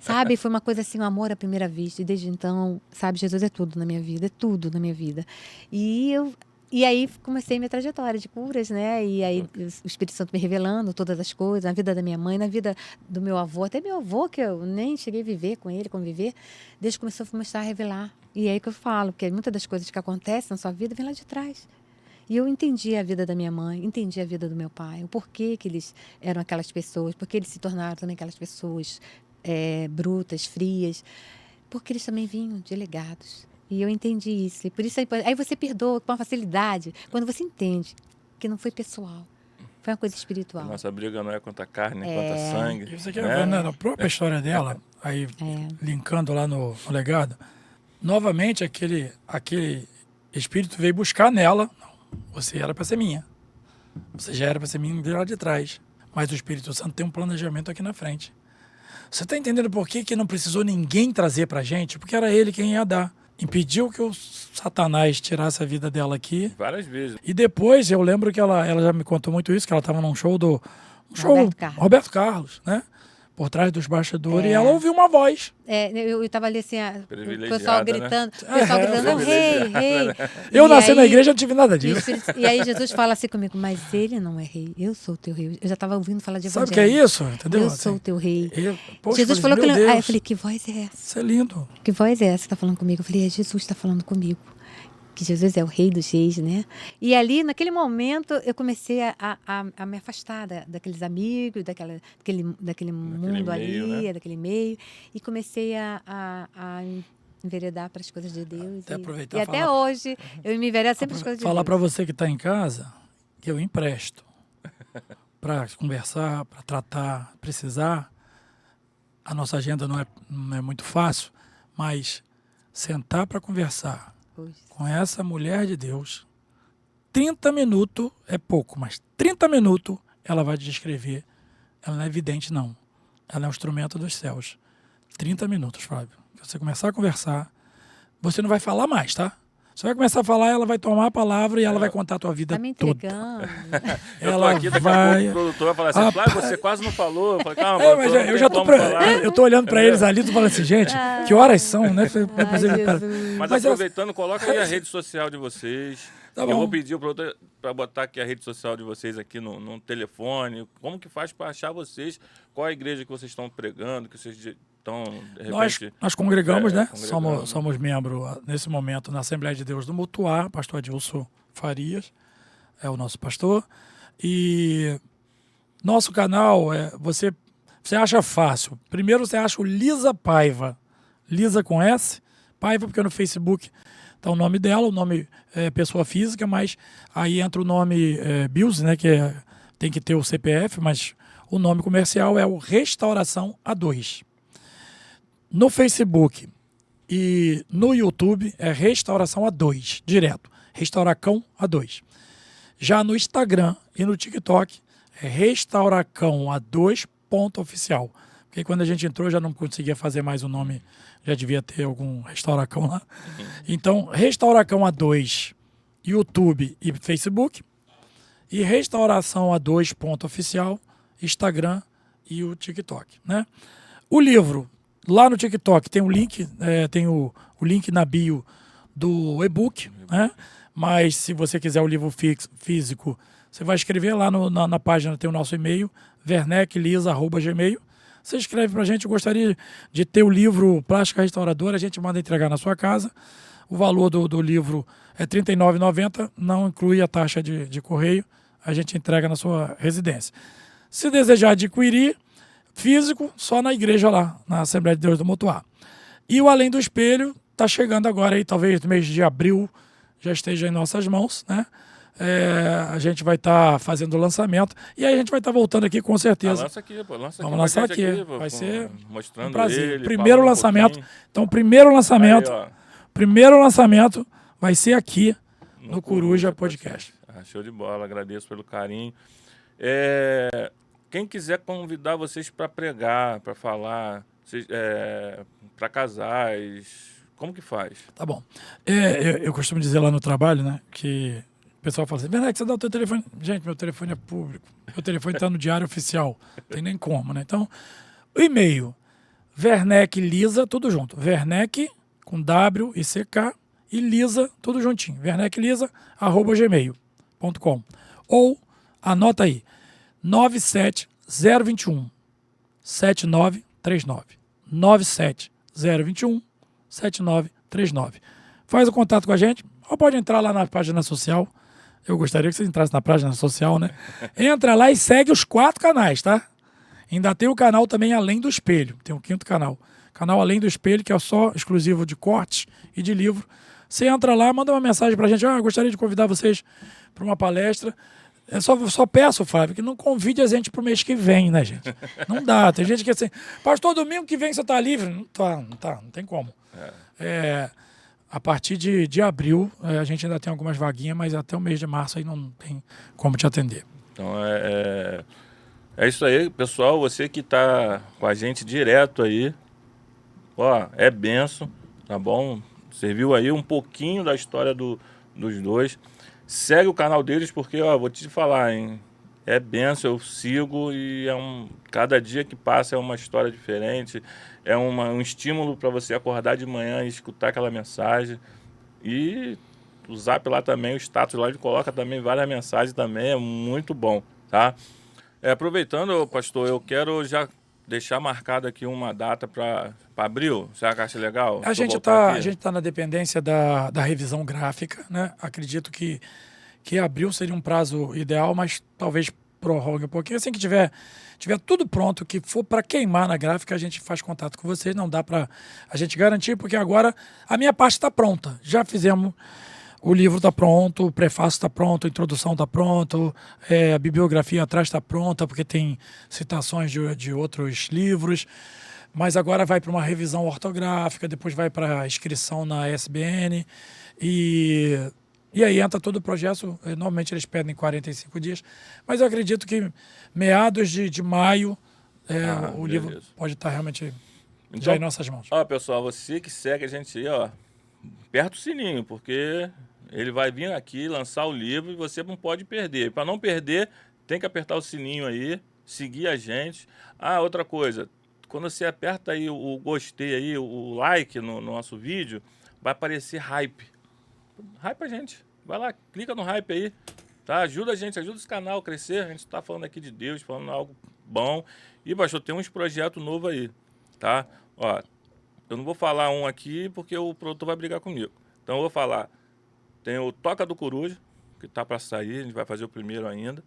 Sabe, foi uma coisa assim, um amor à primeira vista. E desde então, sabe, Jesus é tudo na minha vida, é tudo na minha vida. E aí comecei minha trajetória de curas, né? E aí o Espírito Santo me revelando todas as coisas, na vida da minha mãe, na vida do meu avô, até meu avô, que eu nem cheguei a viver com ele, conviver, Deus começou a mostrar, a revelar. E é aí que eu falo, porque muitas das coisas que acontecem na sua vida vêm lá de trás. E eu entendi a vida da minha mãe, entendi a vida do meu pai, o porquê que eles eram aquelas pessoas, porque eles se tornaram também aquelas pessoas brutas, frias, porque eles também vinham de legados. E eu entendi isso. E por isso aí você perdoa com uma facilidade, quando você entende que não foi pessoal, foi uma coisa espiritual.
Nossa briga não é contra a carne, contra sangue.
E você quer ver, na própria história dela, aí linkando lá no legado, novamente aquele espírito veio buscar nela. Você era para ser minha. Você já era para ser minha lá de trás. Mas o Espírito Santo tem um planejamento aqui na frente. Você está entendendo por que não precisou ninguém trazer para a gente? Porque era ele quem ia dar. impediu que o Satanás tirasse a vida dela aqui.
Várias vezes.
E depois, eu lembro que ela já me contou muito isso, que ela estava num show do... Roberto Carlos, né? Por trás dos bastidores, e ela ouviu uma voz.
Eu estava ali assim, o pessoal gritando,
rei.
Eu nasci na igreja, não tive nada disso.
E aí Jesus fala assim comigo, mas ele não é rei, eu sou o teu rei. Eu já estava ouvindo falar de evangelho.
Sabe o que é isso? Entendeu?
Eu sou o teu rei.
Poxa,
Jesus falou que ele... Aí eu falei, que voz é essa?
Isso é lindo.
Que voz é essa que está falando comigo? Eu falei, Jesus está falando comigo. Que Jesus é o rei dos reis, né? E ali, naquele momento, eu comecei a me afastar daqueles amigos, daquele mundo
meio,
ali,
né?
daquele meio, e comecei a enveredar para as coisas de Deus.
Aproveitar
e até hoje, eu me enveredo sempre as coisas de Deus.
Falar para você que está em casa, que eu empresto para conversar, para tratar, precisar. A nossa agenda não é muito fácil, mas sentar para conversar com essa mulher de Deus, 30 minutos é pouco, mas 30 minutos ela vai te descrever. Ela não é vidente, não. Ela é um instrumento dos céus. 30 minutos, Fábio. Você começar a conversar, você não vai falar mais, tá? Você vai começar a falar, ela vai tomar a palavra e ela vai contar a tua vida
tá me
toda.
Eu tô aqui, daqui a pouco o produtor vai falar assim, Flávio, você quase não falou. Eu falei, calma,
eu tô olhando para eles ali, tô falando assim, gente, que horas são, né?
Mas aproveitando, coloca aí a rede social de vocês.
Tá
eu
bom.
vou pedir o produtor para botar aqui a rede social de vocês aqui no telefone. Como que faz para achar vocês? Qual a igreja que vocês estão pregando, que vocês estão, de repente...
Nós congregamos, né?
Congregamos.
Somos membros, nesse momento, na Assembleia de Deus do Mutuá, pastor Adilson Farias, é o nosso pastor. E nosso canal, você acha fácil. Primeiro você acha o Lisa Paiva. Lisa com S, Paiva, porque no Facebook está o nome dela, o nome é pessoa física, mas aí entra o nome Bills, né? Que tem que ter o CPF, mas o nome comercial é o Restauração A2. No Facebook e no YouTube é Restauração A2, direto. Restauracão A2. Já no Instagram e no TikTok é Restauracão A2 .oficial. Porque quando a gente entrou já não conseguia fazer mais o nome, já devia ter algum Restauracão lá. Então, Restauracão A2, YouTube e Facebook. E Restauração A2 .oficial, Instagram e o TikTok, né? O livro, lá no TikTok tem o link, tem o link na bio do e-book, né? Mas se você quiser o livro físico, você vai escrever lá na página, tem o nosso e-mail, verneclisa@gmail. Você escreve pra gente, eu gostaria de ter o livro Plástica Restauradora, a gente manda entregar na sua casa. O valor do livro é R$ 39,90, não inclui a taxa de correio, a gente entrega na sua residência. Se desejar adquirir físico, só na igreja lá, na Assembleia de Deus do Mutuá. E o Além do Espelho está chegando agora aí, talvez no mês de abril já esteja em nossas mãos, né? A gente vai estar fazendo o lançamento e aí a gente vai estar voltando aqui com certeza.
Lança aqui, pô.
Vamos lançar aqui. Vai ser
mostrando
um prazer.
ele,
primeiro lançamento. Então, primeiro lançamento vai ser aqui no Coruja Podcast.
Show de bola, agradeço pelo carinho. Quem quiser convidar vocês para pregar, para falar, para casais, como que faz?
Tá bom. Eu costumo dizer lá no trabalho, né, que o pessoal fala assim, Werneck, você dá o teu telefone? Gente, meu telefone é público. Meu telefone está no Diário Oficial. Não tem nem como, né? Então, o e-mail, Werneck Lisa, tudo junto. Werneck, com W e CK, e Lisa, tudo juntinho. werneckLisa@gmail.com. Ou, anota aí, 97021 7939. 97021 7939. Faz o contato com a gente, ou pode entrar lá na página social. Eu gostaria que você entrasse na página social, né? Entra lá e segue os 4 canais, tá? Ainda tem o canal também Além do Espelho. Tem um 5º canal. Canal Além do Espelho, que é só exclusivo de cortes e de livro. Você entra lá, manda uma mensagem pra gente. Gostaria de convidar vocês para uma palestra. Só peço, Flávio, que não convide a gente pro mês que vem, né, gente? Não dá. Tem gente que é assim, pastor, domingo que vem você tá livre? Não tem como. A partir de abril, a gente ainda tem algumas vaguinhas, mas até o mês de março aí não tem como te atender.
Então, é isso aí, pessoal. Você que tá com a gente direto aí, é benção, tá bom? Você viu aí um pouquinho da história dos dois. Segue o canal deles porque, ó, vou te falar, hein? É benção, eu sigo e cada dia que passa é uma história diferente, é um estímulo para você acordar de manhã e escutar aquela mensagem. E o Zap lá também, o status lá, ele coloca também várias mensagens também, é muito bom, tá? Aproveitando, pastor, eu quero já deixar marcado aqui uma data para abril. Você acha legal?
A gente tá na dependência da revisão gráfica, né? Acredito que abril seria um prazo ideal, mas talvez prorrogue um pouquinho. Assim que tiver tudo pronto, que for para queimar na gráfica, a gente faz contato com vocês. Não dá para a gente garantir, porque agora a minha parte está pronta. Já fizemos, o livro está pronto, o prefácio está pronto, a introdução está pronto, a bibliografia atrás está pronta, porque tem citações de outros livros. Mas agora vai para uma revisão ortográfica, depois vai para a inscrição na SBN e aí entra todo o projeto. Normalmente eles pedem 45 dias, mas eu acredito que meados de maio o livro pode estar realmente já em nossas mãos.
Ó, pessoal, você que segue a gente aí, ó, aperta o sininho, porque ele vai vir aqui lançar o livro e você não pode perder. Para não perder, tem que apertar o sininho aí, seguir a gente. Ah, outra coisa, quando você aperta aí o gostei aí, o like no nosso vídeo, vai aparecer hype. Hype a gente. Vai lá, clica no hype aí, tá? Ajuda a gente, ajuda esse canal a crescer. A gente tá falando aqui de Deus, falando algo bom. E, pastor, tem uns projetos novos aí, tá? Ó, eu não vou falar um aqui porque o produtor vai brigar comigo. Então eu vou falar. Tem o Toca do Coruja, que tá para sair, a gente vai fazer o primeiro ainda,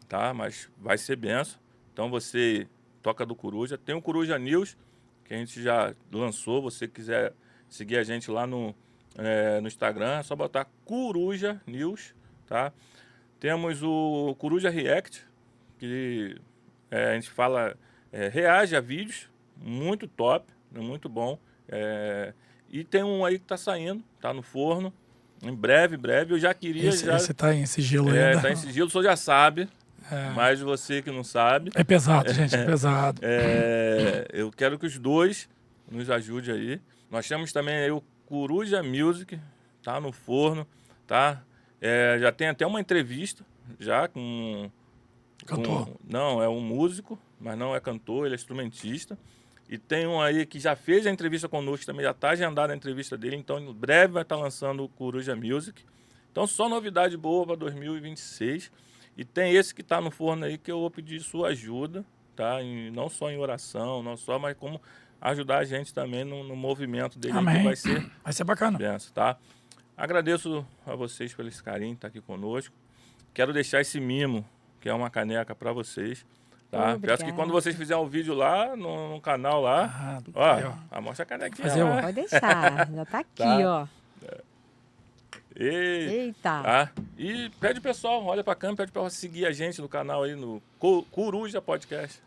tá? Mas vai ser benção. Então você, Toca do Coruja. Tem o Coruja News, que a gente já lançou. Você quiser seguir a gente lá no Instagram, é só botar Coruja News, tá? Temos o Coruja React, que a gente fala, reage a vídeos, muito top, muito bom. E tem um aí que tá saindo, tá no forno, em breve, eu já queria...
Esse tá em sigilo ainda.
Tá em sigilo, o senhor já sabe, mas você que não sabe...
É pesado, gente, é pesado.
Eu quero que os dois nos ajudem aí. Nós temos também aí o Coruja Music, tá no forno, tá? Já tem até uma entrevista, já com...
Cantor?
Não, é um músico, mas não é cantor, ele é instrumentista. E tem um aí que já fez a entrevista conosco, também já está agendada a entrevista dele, então em breve vai estar lançando o Coruja Music. Então só novidade boa para 2026. E tem esse que está no forno aí que eu vou pedir sua ajuda, tá? Não só em oração, não só, mas como ajudar a gente também no movimento dele.
Amém.
Que
vai ser bacana.
Benção, tá? Agradeço a vocês pelo esse carinho, tá aqui conosco. Quero deixar esse mimo, que é uma caneca para vocês, tá? Peço que quando vocês fizerem o vídeo lá no canal lá, mostra a canequinha.
Pode deixar, já tá aqui, ó.
Eita! Tá? E pede o pessoal, olha pra câmera, pede pra seguir a gente no canal aí, no Coruja Podcast.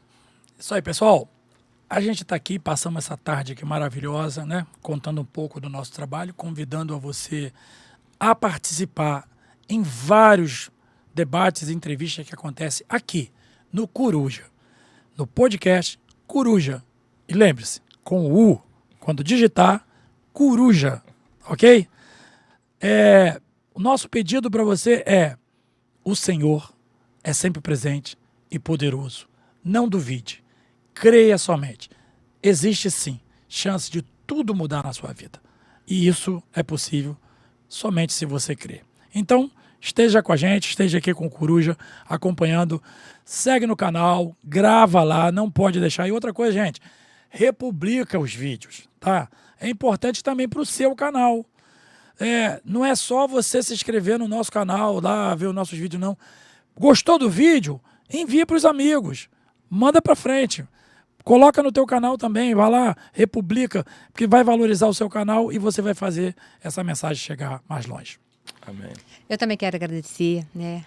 Isso aí, pessoal. A gente está aqui, passamos essa tarde aqui maravilhosa, né? Contando um pouco do nosso trabalho, convidando a você a participar em vários debates e entrevistas que acontecem aqui no Coruja, no podcast Coruja. E lembre-se, com o U, quando digitar, Coruja, ok? O nosso pedido para você é: o Senhor é sempre presente e poderoso. Não duvide. Creia somente. Existe sim chance de tudo mudar na sua vida. E isso é possível somente se você crer. Então, esteja com a gente, esteja aqui com o Coruja, acompanhando. Segue no canal, grava lá, não pode deixar. E outra coisa, gente, republica os vídeos, tá? É importante também para o seu canal. Não é só você se inscrever no nosso canal, lá, ver os nossos vídeos, não. Gostou do vídeo? Envia para os amigos. Manda para frente. Coloca no teu canal também, vai lá, republica, porque vai valorizar o seu canal e você vai fazer essa mensagem chegar mais longe.
Amém.
Eu também quero agradecer, né,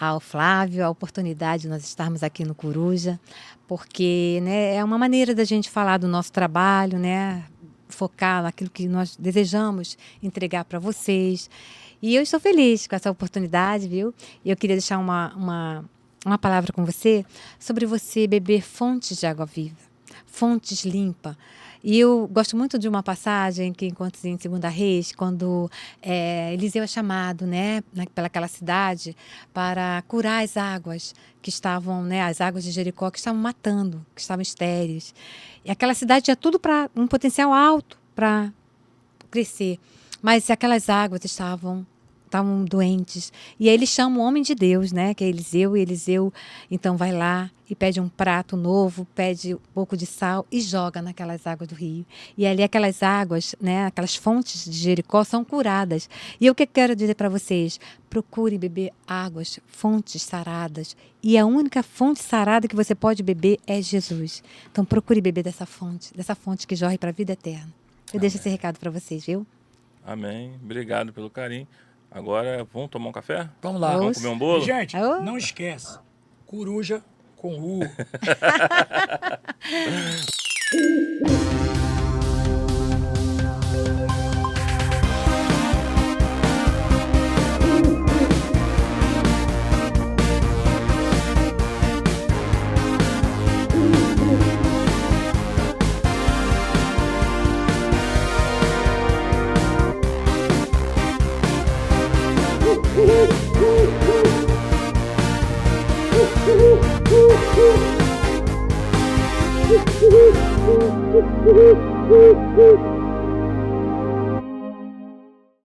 ao Flávio, a oportunidade de nós estarmos aqui no Coruja, porque, né, é uma maneira da gente falar do nosso trabalho, né, focar naquilo que nós desejamos entregar para vocês. E eu estou feliz com essa oportunidade, viu? E eu queria deixar uma palavra com você sobre você beber fontes de água viva. fontes limpas. E eu gosto muito de uma passagem que encontro em 2 Reis, quando Eliseu é chamado, né, pelaquela cidade para curar as águas que estavam, né, as águas de Jericó que estavam matando, que estavam estéreis. E aquela cidade tinha tudo para um potencial alto para crescer, mas aquelas águas estavam doentes. E aí ele chama o homem de Deus, né, que é Eliseu, e Eliseu então vai lá e pede um prato novo, pede um pouco de sal e joga naquelas águas do rio. E ali aquelas águas, né, aquelas fontes de Jericó são curadas. E o que eu quero dizer para vocês? Procure beber águas, fontes saradas. E a única fonte sarada que você pode beber é Jesus. Então procure beber dessa fonte que jorre para a vida eterna. Eu deixo esse recado para vocês, viu?
Amém. Obrigado pelo carinho. Agora, vamos tomar um café?
Vamos lá.
Vamos comer um bolo?
Gente,
Alô?
não esquece. Coruja com U.
Woo!